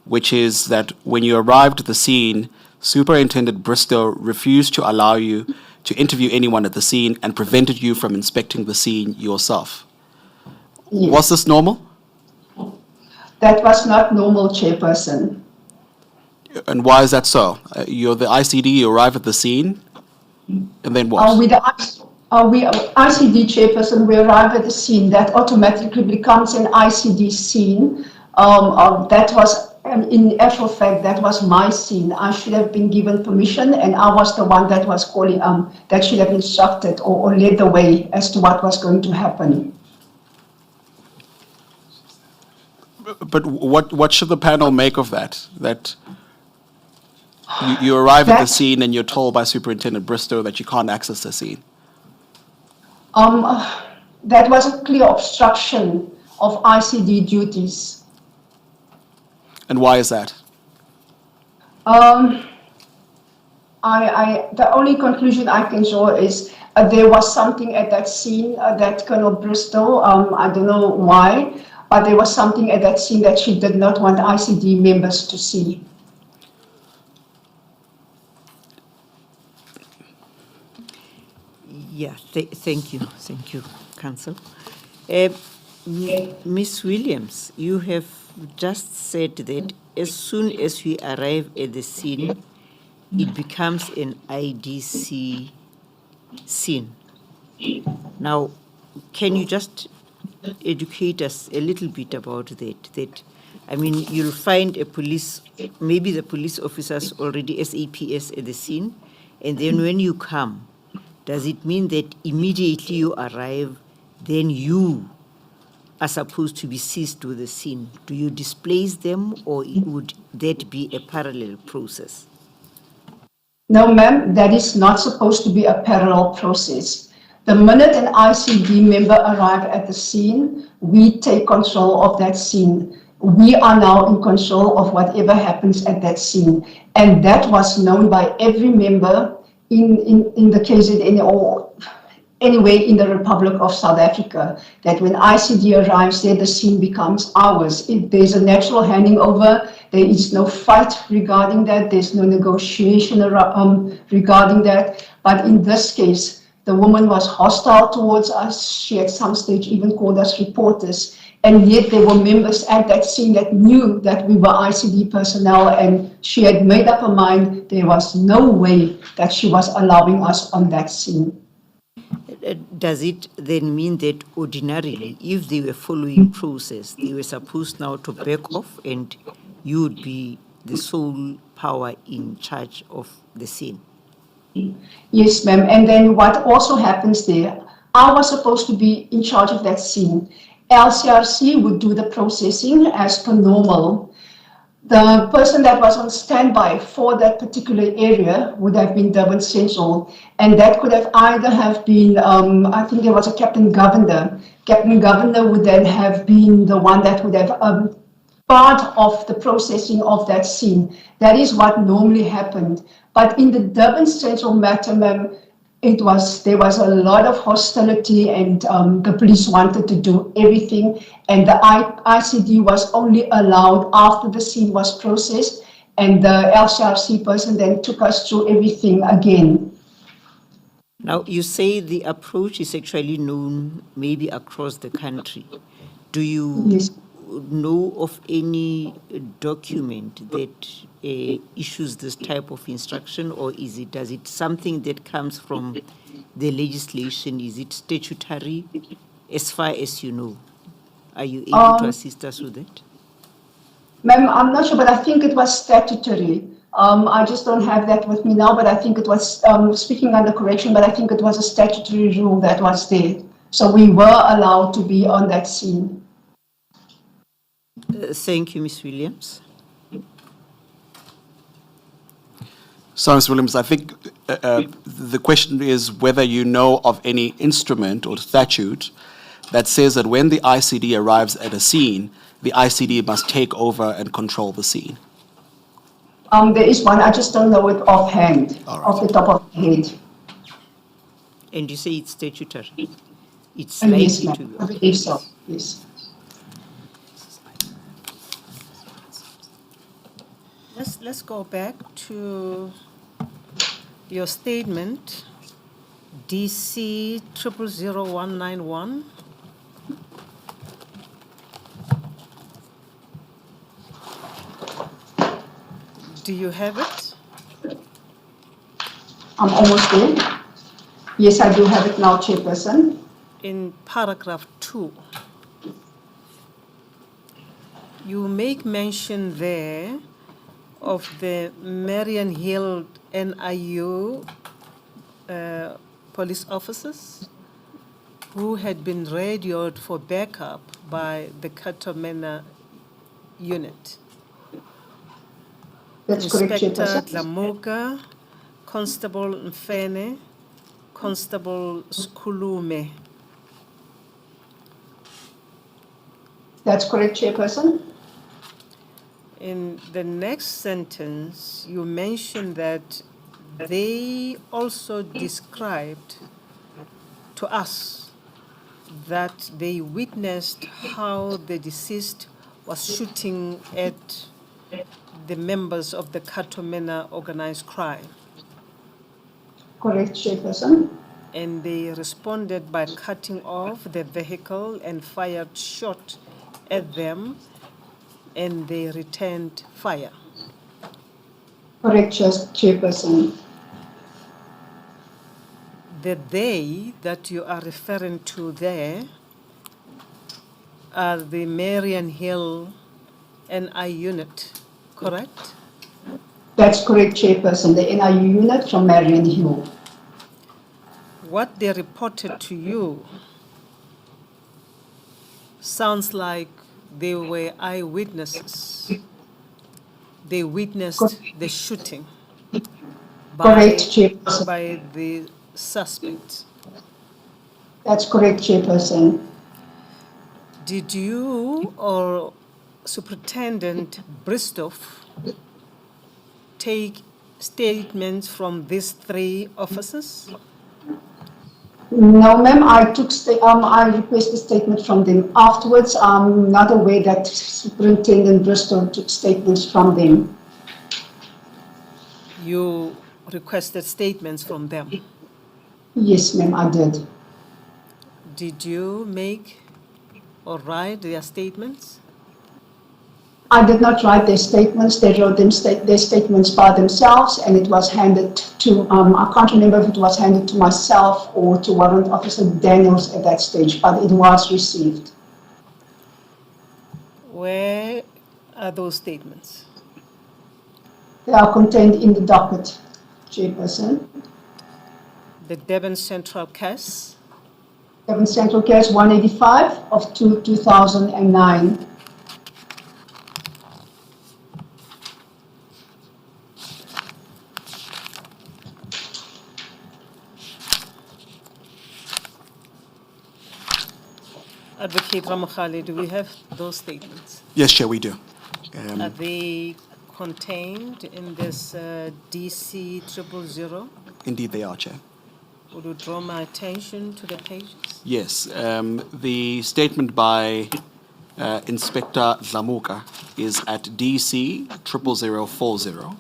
which is that when you arrived at the scene, Superintendent Bristow refused to allow you to interview anyone at the scene and prevented you from inspecting the scene yourself. Yes. Was this normal? That was not normal, Chairperson. And why is that so? You're the ICD, you arrive at the scene, and then what? With the ICD Chairperson, we arrive at the scene, that automatically becomes an ICD scene. That was, in actual fact, that was my scene. I should have been given permission, and I was the one that was calling, that should have instructed or led the way as to what was going to happen. But what should the panel make of that? That you arrive at the scene and you're told by Superintendent Bristow that you can't access the scene? That was a clear obstruction of ICD duties. And why is that? The only conclusion I can draw is there was something at that scene that Colonel Bristow, I don't know why, but there was something at that scene that she did not want ICD members to see. Yeah, thank you, Council. Ms. Williams, you have just said that as soon as we arrive at the scene, it becomes an IDC scene. Now, can you just educate us a little bit about that? I mean, you'll find maybe the police officers already SAPS at the scene, and then when you come, does it mean that immediately you arrive, then you are supposed to be seized with the scene? Do you displace them, or would that be a parallel process? No, ma'am, that is not supposed to be a parallel process. The minute an ICD member arrives at the scene, we take control of that scene. We are now in control of whatever happens at that scene. And that was known by every member in the KZN or anywhere in the Republic of South Africa, that when ICD arrives there, the scene becomes ours. There's a natural handing over. There is no fight regarding that. There's no negotiation regarding that. But in this case, the woman was hostile towards us. She at some stage even called us reporters. And yet there were members at that scene that knew that we were ICD personnel, and she had made up her mind there was no way that she was allowing us on that scene. Does it then mean that ordinarily, if they were following process, they were supposed now to back off and you would be the sole power in charge of the scene? Yes, ma'am. And then what also happens there, I was supposed to be in charge of that scene. LCRC would do the processing as per normal. The person that was on standby for that particular area would have been Durban Central, and that could have either have been, I think there was a Captain Governor. Captain Governor would then have been the one that would have part of the processing of that scene. That is what normally happened. But in the Durban Central matter, ma'am, there was a lot of hostility, and the police wanted to do everything, and the ICD was only allowed after the scene was processed, and the LCRC person then took us through everything again. Now, you say the approach is actually known maybe across the country. Do you know of any document that issues this type of instruction, or does it something that comes from the legislation? Is it statutory, as far as you know? Are you able to assist us with that? Ma'am, I'm not sure, but I think it was statutory. I just don't have that with me now, but I think it was, speaking under correction, but I think it was a statutory rule that was there. So we were allowed to be on that scene. Thank you, Ms. Williams. So, Ms. Williams, I think the question is whether you know of any instrument or statute that says that when the ICD arrives at a scene, the ICD must take over and control the scene. There is one, I just don't know it offhand, off the top of the head. And you say it's statutory? It's Yes, likely ma'am. to I believe so, yes. Let's go back to your statement DC 000191. Do you have it? I'm almost there. Yes, I do have it now, Chairperson. In paragraph 2, you make mention there of the Marion Hill NIU police officers who had been radioed for backup by the Katomena unit. That's correct, Inspector Chairperson. Dlamuka, Constable Mfene, Constable Skulume. That's correct, Chairperson. In the next sentence, you mention that they also described to us that they witnessed how the deceased was shooting at the members of the Katomena organized crime. Correct, Chairperson. And they responded by cutting off the vehicle and fired shot at them, and they returned fire. Correct, Chairperson. The they that you are referring to there are the Marion Hill NI unit, correct? That's correct, Chairperson. The NIU unit from Marion Hill. What they reported to you sounds like they were eyewitnesses. They witnessed the shooting Correct, Chairperson. by the suspect. That's correct, Chairperson. Did you or Superintendent Bristow take statements from these 3 officers? No, ma'am, I requested a statement from them afterwards. I'm not aware that Superintendent Bristow took statements from them. You requested statements from them. Yes, ma'am, I did. Did you make or write their statements? I did not write their statements. They wrote their statements by themselves, and it was handed to, I can't remember if it was handed to myself or to Warrant Officer Daniels at that stage, but it was received. Where are those statements? They are contained in the docket, Chairperson. The Devon Central case? Devon Central Case 185 of 2009. Advocate Ramokhale, do we have those statements? Yes, Chair, we do. Are they contained in this DC 000? Indeed, they are, Chair. Would you draw my attention to the pages? Yes, the statement by Inspector Dlamuka is at DC 00040.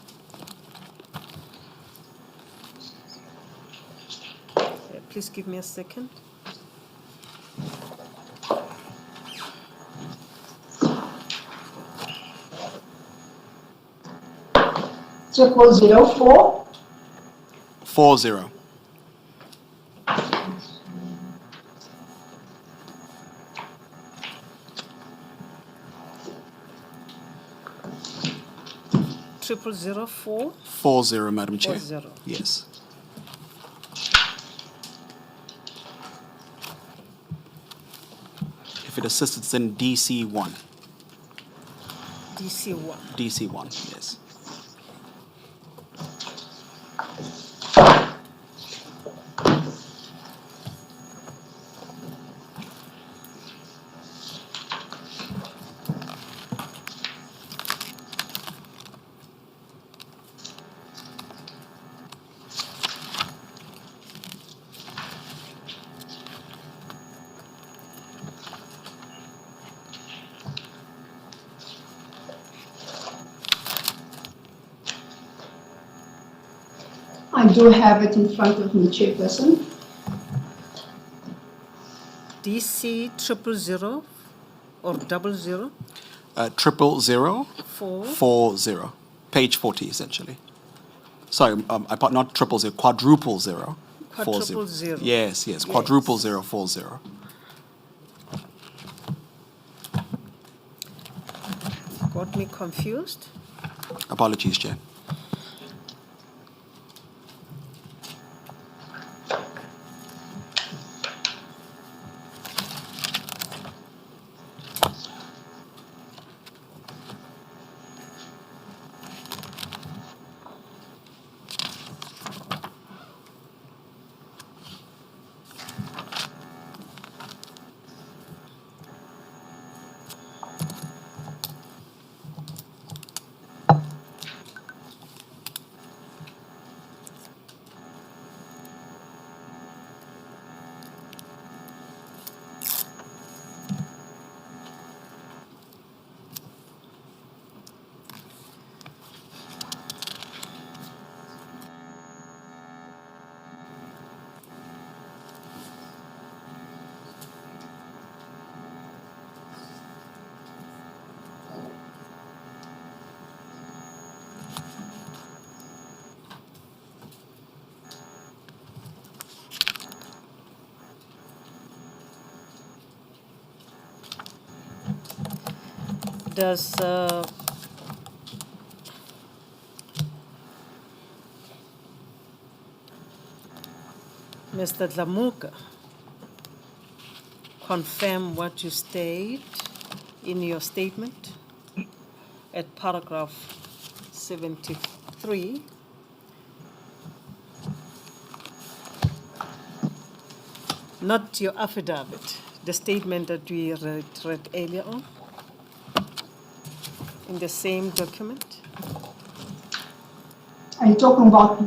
Please give me a second. Triple 04. 40. Triple 04? 40, Madam Chair. 40. Yes. If it assists, it's in DC1. DC1. DC1, yes. I do have it in front of me, Chairperson. DC 000 or 00 000 4 40. Page 40, essentially. Sorry, not 000, quadruple zero. 40. quadruple zero. Yes, quadruple Yes. 040. Got me confused. Apologies, Chair. Does Mr. Dlamuka confirm what you state in your statement at paragraph 73? Not your affidavit, the statement that we read earlier on in the same document? Are you talking about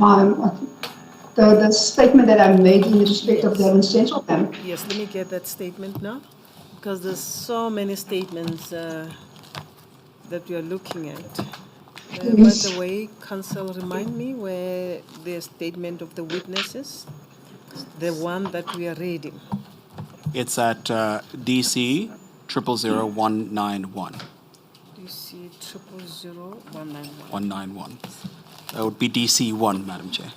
the statement that I made in respect of the Central Bank? Yes, let me get that statement now, because there's so many statements that we are looking at. By Yes. the way, Council, remind me where the statement of the witnesses, the one that we are reading. It's at DC 000191. DC 000191. 191. That would be DC 1, Madam Chair.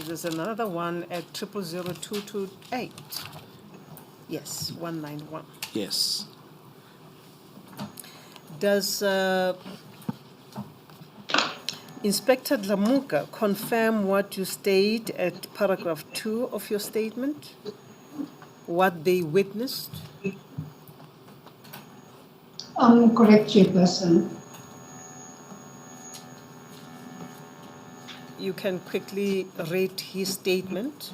There's another one at 000228. Yes, 191. Yes. Does Inspector Dlamuka confirm what you state at paragraph 2 of your statement? What they witnessed? Correct, Chairperson. You can quickly read his statement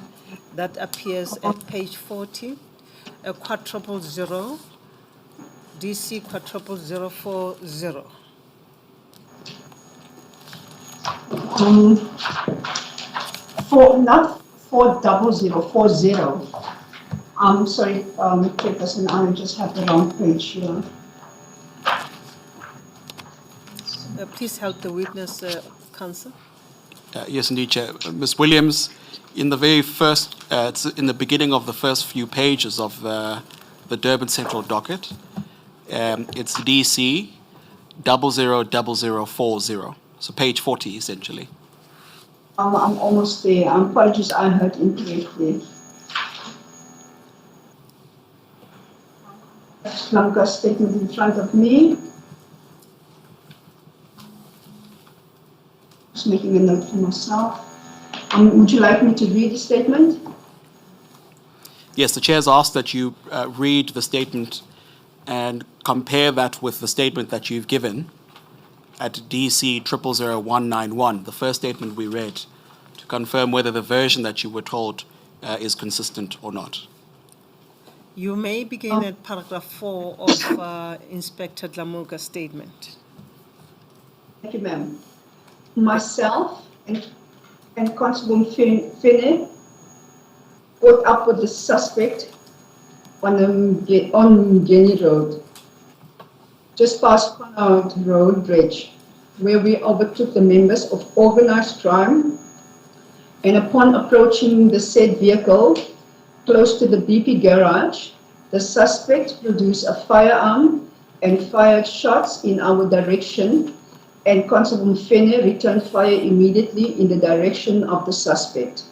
that appears at page 40, a quadruple zero, DC quadruple 040. Not 40040. I'm sorry, Chairperson, I just have the wrong page here. Please help the witness, Counsel. Yes, indeed, Chair. Ms. Williams, in the very first, it's in the beginning of the first few pages of the Durban Central Docket, it's DC 000040. So page 40, essentially. I'm almost there. Apologies, I heard incorrectly. Dlamuka's statement in front of me. Just making a note for myself. Would you like me to read the statement? Yes, the Chair's asked that you read the statement and compare that with the statement that you've given at DC 000191, the first statement we read, to confirm whether the version that you were told is consistent or not. You may begin at paragraph 4 of Inspector Dlamuka's statement. Thank you, ma'am. Myself and Constable Finney caught up with the suspect on Jenny Road, just past Connaught Road Bridge, where we overtook the members of organized crime, and upon approaching the said vehicle close to the BP garage, the suspect produced a firearm and fired shots in our direction, and Constable Mfene returned fire immediately in the direction of the suspect.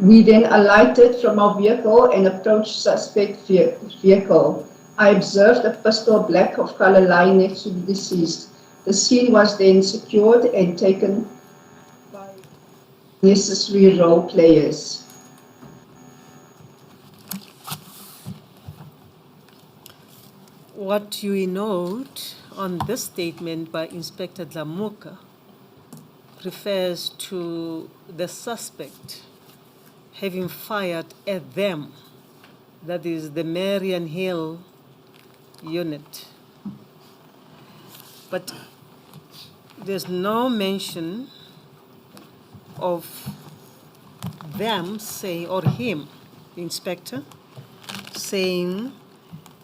We then alighted from our vehicle and approached suspect vehicle. I observed a pistol black of color lying next to the deceased. The scene was then secured and taken by necessary role players. What you note on this statement by Inspector Dlamuka refers to the suspect having fired at them, that is the Marian Hill unit. But there's no mention of them saying, or him, the inspector, saying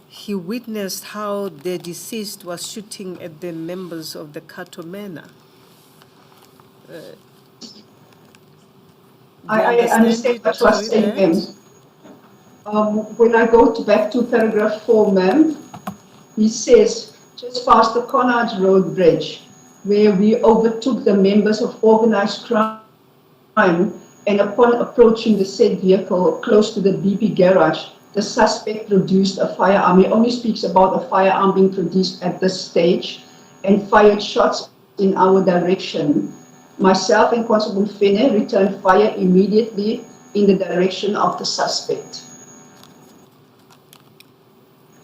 he witnessed how the deceased was shooting at the members of the Katomena. I understand what you are saying, ma'am. When I go back to paragraph 4, ma'am, he says, just past the Connaught Road Bridge, where we overtook the members of organized crime, and upon approaching the said vehicle close to the BP garage, the suspect produced a firearm. He only speaks about a firearm being produced at this stage, and fired shots in our direction. Myself and Constable Mfene returned fire immediately in the direction of the suspect.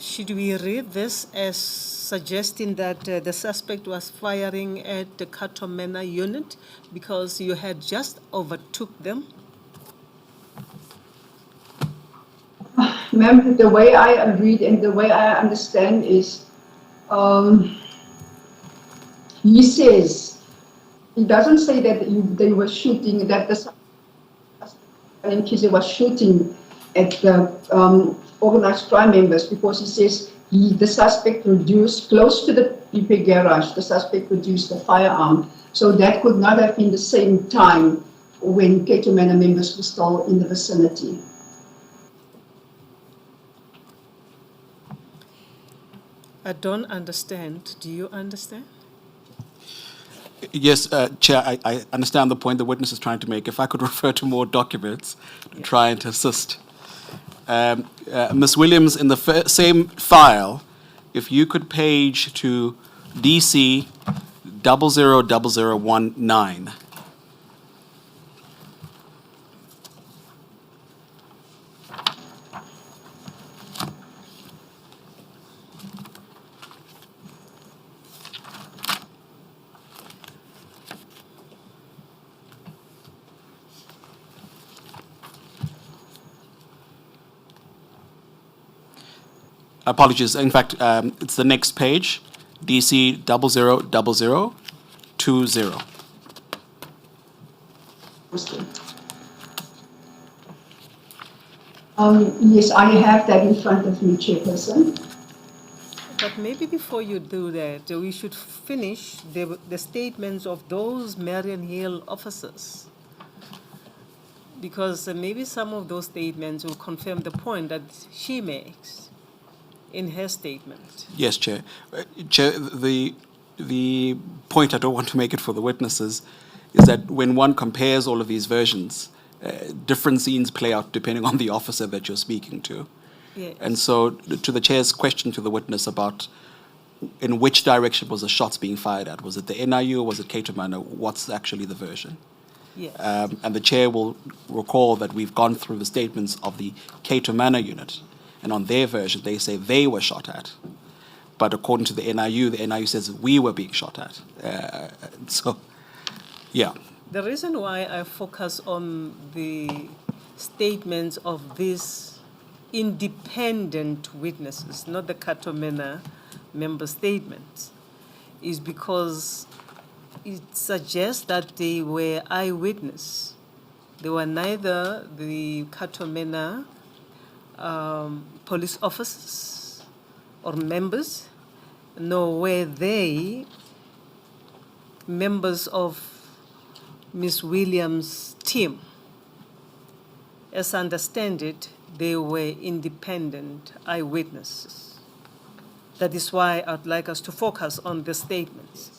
Should we read this as suggesting that the suspect was firing at the Katomena unit because you had just overtook them? Ma'am, the way I read and the way I understand is, he says, he doesn't say that they were shooting, that the suspect was shooting at the organized crime members, because he says the suspect produced, close to the BP garage, the suspect produced a firearm. So that could not have been the same time when Katomena members were still in the vicinity. I don't understand. Do you understand? Yes, Chair, I understand the point the witness is trying to make. If I could refer to more documents to try and assist. Ms. Williams, in the same file, if you could page to DC 000019. Apologies. In fact, it's the next page, DC 000020. Yes, I have that in front of me, Chairperson. But maybe before you do that, we should finish the statements of those Marian Hill officers, because maybe some of those statements will confirm the point that she makes in her statement. Yes, Chair. Chair, the point, I don't want to make it for the witnesses, is that when one compares all of these versions, different scenes play out depending on the officer that you're speaking to. Yes. And so to the Chair's question to the witness about in which direction was the shots being fired at, was it the NIU or was it Katomena? What's actually the version? Yes. And the Chair will recall that we've gone through the statements of the Katomena unit, and on their version, they say they were shot at. But according to the NIU says we were being shot at. So, yeah. The reason why I focus on the statements of these independent witnesses, not the Katomena member statements, is because it suggests that they were eyewitness. They were neither the Katomena police officers or members, nor were they members of Ms. Williams' team. As I understand it, they were independent eyewitnesses. That is why I'd like us to focus on the statements.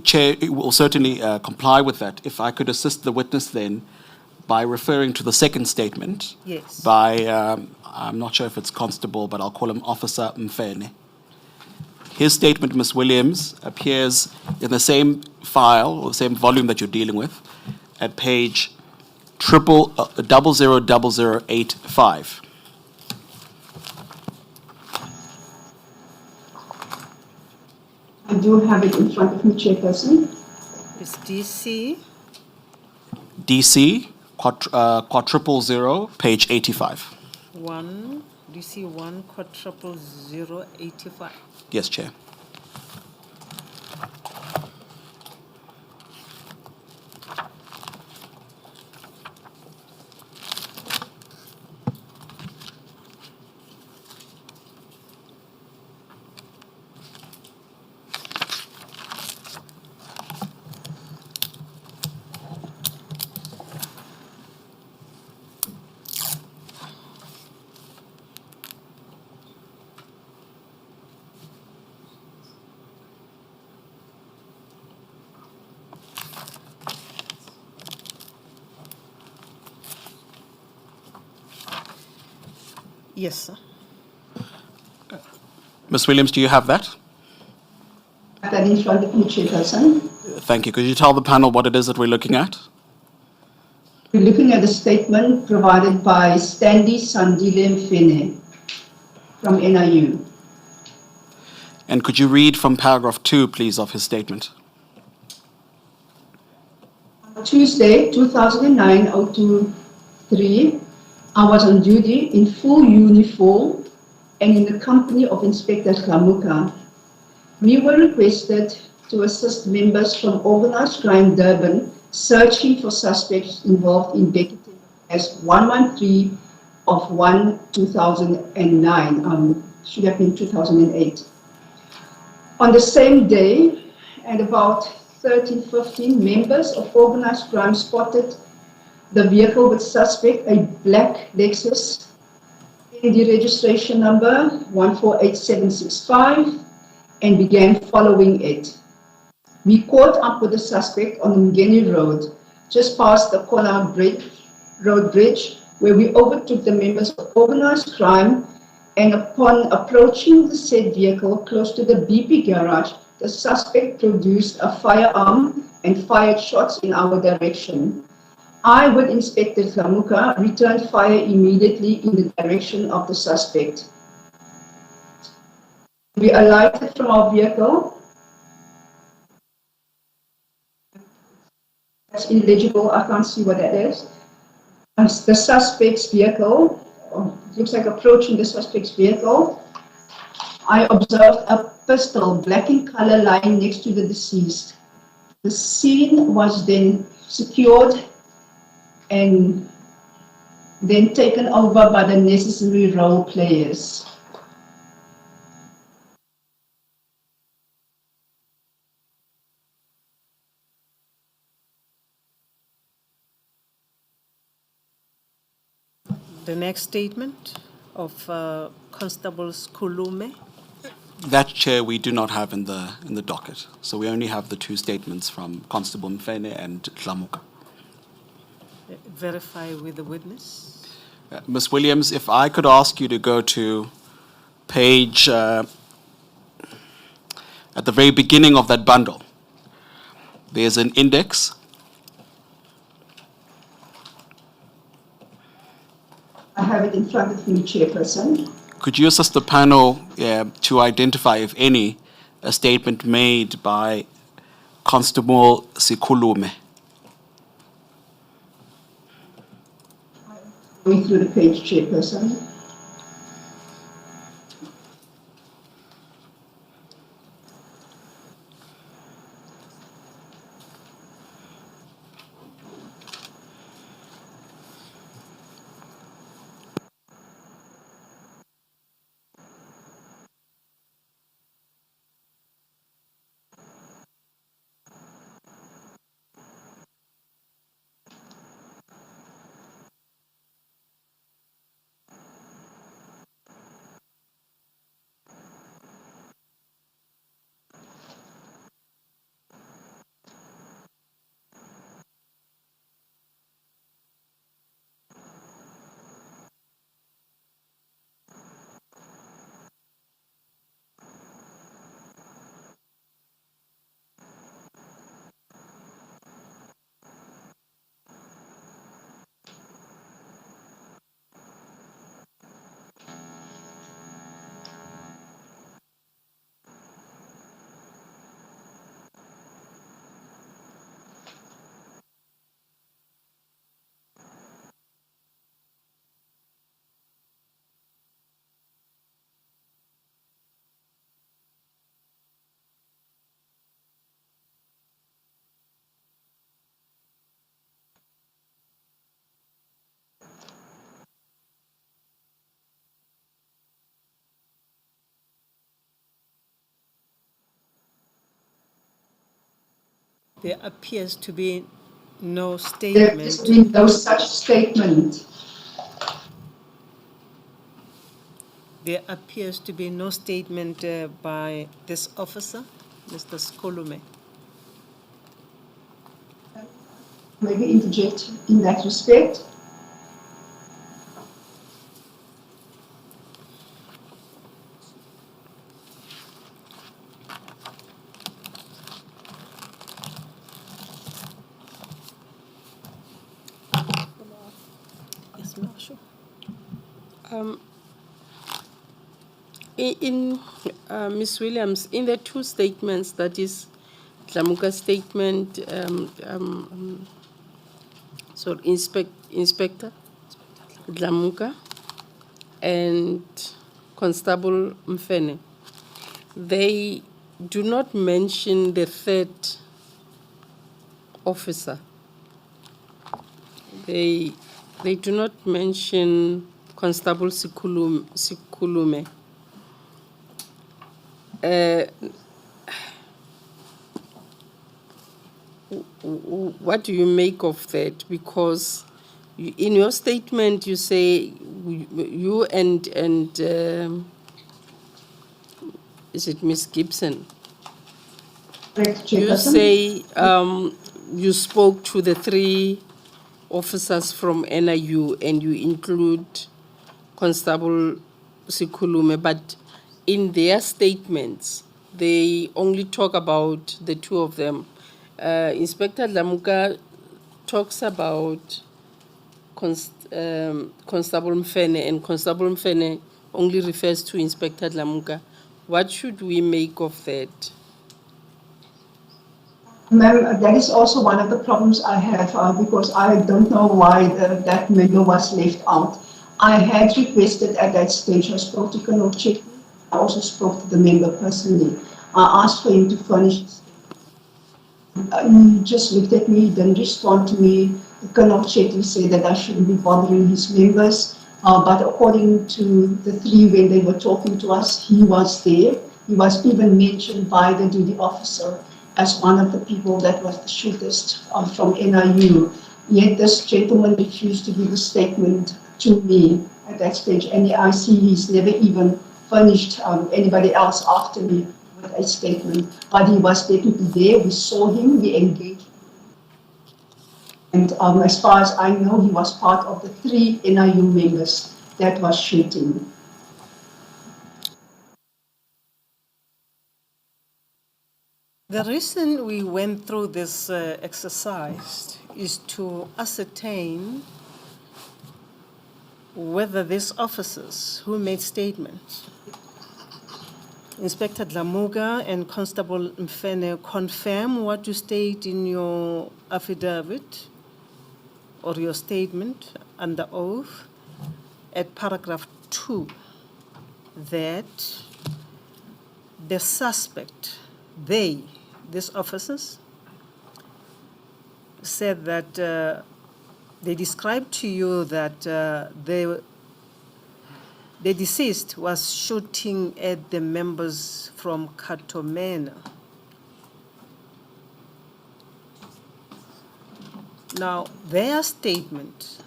Chair, it will certainly comply with that. If I could assist the witness then by referring to the second statement. Yes. By, I'm not sure if it's Constable, but I'll call him Officer Mfene. His statement, Ms. Williams, appears in the same file or the same volume that you're dealing with at page 000085. I do have it in front of me, Chairperson. It's DC. DC, quadruple zero, page 85. DC 1/00085. Yes, Chair. Yes, sir. Ms. Williams, do you have that? That in front of me, Chairperson. Thank you. Could you tell the panel what it is that we're looking at? We're looking at a statement provided by Stanley Sandile Mfene from NIU. And could you read from paragraph 2, please, of his statement? Tuesday, 2009-02-3, I was on duty in full uniform and in the company of Inspector Glamuka. We were requested to assist members from Organized Crime Durban searching for suspects involved in Becketing as 113 of 1/2009, should have been 2008. On the same day, at about 13:15, members of organized crime spotted the vehicle with suspect, a black Lexus, the registration number 148765, and began following it. We caught up with the suspect on the Mgeni Road, just past the Kona Road Bridge, where we overtook the members of organized crime, and upon approaching the said vehicle close to the BP garage, the suspect produced a firearm and fired shots in our direction. I, with Inspector Glamuka, returned fire immediately in the direction of the suspect. We alighted from our vehicle. That's illegible, I can't see what that is. As the suspect's vehicle, looks like approaching the suspect's vehicle, I observed a pistol, black in color, lying next to the deceased. The scene was then secured and then taken over by the necessary role players. The next statement of Constable Skulume. That, Chair, we do not have in the docket. So we only have the 2 statements from Constable Mfene and Glamuka. Verify with the witness. Ms. Williams, if I could ask you to go to page, at the very beginning of that bundle, there's an index. I have it in front of me, Chairperson. Could you assist the panel to identify, if any, a statement made by Constable Sikulume? Going through the page, Chairperson. There appears to be no There has statement. been no such statement. There appears to be no statement by this officer, Mr. Skolume. Maybe interject in that respect. Yes, ma'am, sure. In Ms. Williams, in the two statements, that is Dlamuka's statement, Inspector Dlamuka and Constable Mfene, they do not mention the third officer. They do not mention Constable Sikulume. What do you make of that? Because in your statement you say you and is it Miss Gibson? Correct, You Chairperson. say you spoke to the three officers from NIU and you include Constable Sikulume, but in their statements, they only talk about the two of them. Inspector Dlamuka talks about Constable Mfene, and Constable Mfene only refers to Inspector Dlamuka. What should we make of that? Ma'am, that is also one of the problems I have because I don't know why that member was left out. I had requested at that stage, I spoke to Colonel Chetty, I also spoke to the member personally. I asked for him to furnish his he just looked at me, didn't respond to me. Colonel Chetty said that I shouldn't be bothering his members. But according to the three, when they were talking to us, he was there. He was even mentioned by the duty officer as one of the people that was the shooters from NIU. Yet this gentleman refused to give a statement to me at that stage. And I see he's never even furnished anybody else after me with a statement. But he was definitely there. We saw him, we engaged. And as far as I know, he was part of the three NIU members that was shooting. The reason we went through this exercise is to ascertain whether these officers who made statements, Inspector Dlamuka and Constable Mfene, confirm what you state in your affidavit or your statement under oath at paragraph 2, that the suspect, these officers, said that they described to you that the deceased was shooting at the members from Katomena. Now, their statement,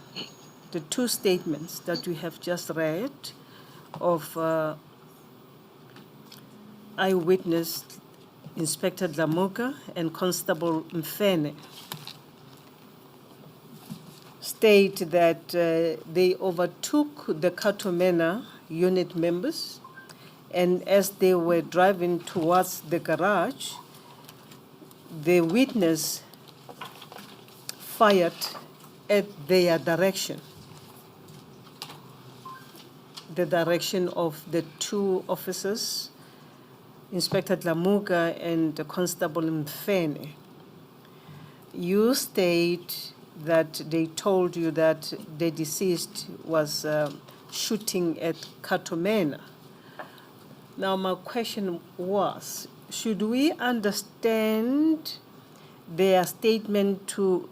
the two statements that we have just read of eyewitness Inspector Dlamuka and Constable Mfene, state that they overtook the Katomena unit members, and as they were driving towards the garage, the witness fired at their direction, the direction of the two officers, Inspector Dlamuka and Constable Mfene. You state that they told you that the deceased was shooting at Katomena. Now my question was, should we understand their statement to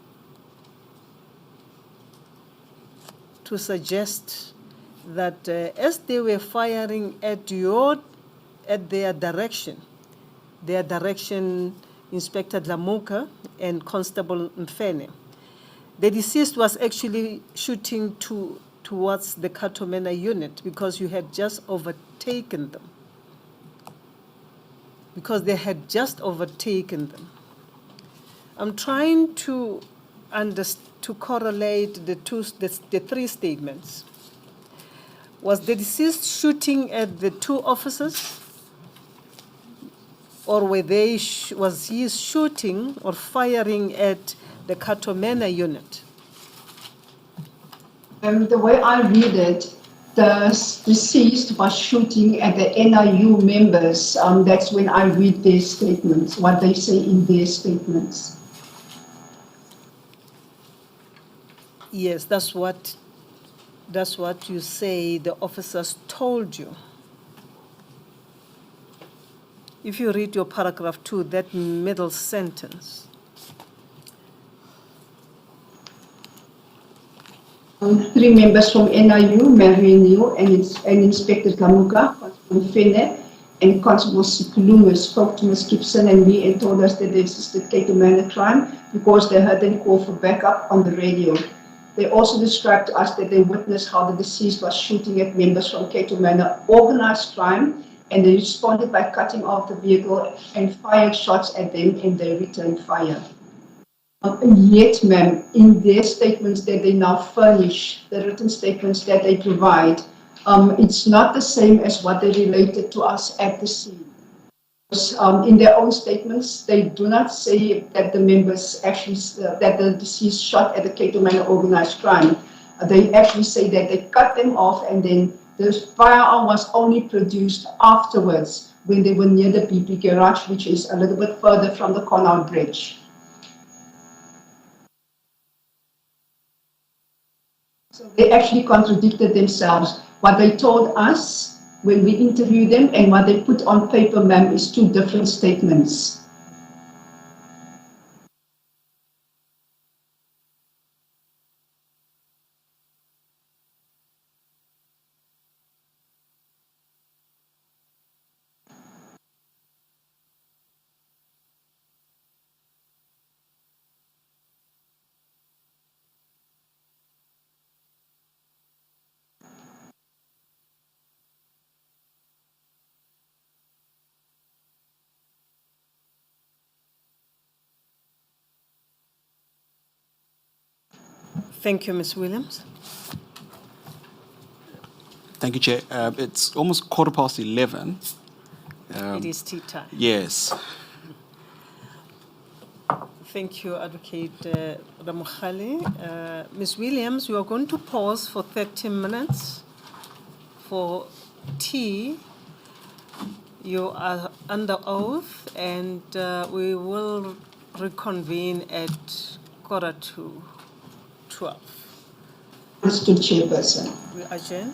suggest that as they were firing at their direction Inspector Dlamuka, and Constable Mfene. The deceased was actually shooting towards the Katomena unit because you had just overtaken them. Because they had just overtaken them. I'm trying to correlate the three statements. Was the deceased shooting at the two officers? Or was he shooting or firing at the Katomena unit? The way I read it, the deceased was shooting at the NIU members. That's when I read their statements, what they say in their statements. Yes, that's what you say the officers told you. If you read your paragraph 2, that middle sentence. Three members from NIU, Marion New, and Inspector Kamuka, Constable Fene, and Constable Sikulume spoke to Ms. Gibson and me and told us that they assisted Katomena crime because they heard them call for backup on the radio. They also described to us that they witnessed how the deceased was shooting at members from Katomena organized crime, and they responded by cutting off the vehicle and fired shots at them, and they returned fire. Yet, ma'am, in their statements that they now furnish, the written statements that they provide, it's not the same as what they related to us at the scene. In their own statements, they do not say that the members actually, that the deceased shot at the Katomena organized crime. They actually say that they cut them off and then the firearm was only produced afterwards when they were near the BP garage, which is a little bit further from the Connaught Bridge. So they actually contradicted themselves. What they told us when we interviewed them and what they put on paper, ma'am, is two different statements. Thank you, Ms. Williams. Thank you, Chair. It's almost 11:15. It is tea time. Yes. Thank you, Advocate Ramokhale. Ms. Williams, we are going to pause for 30 minutes for tea. You are under oath, and we will reconvene at 11:45. Mr. Chairperson. We adjourn.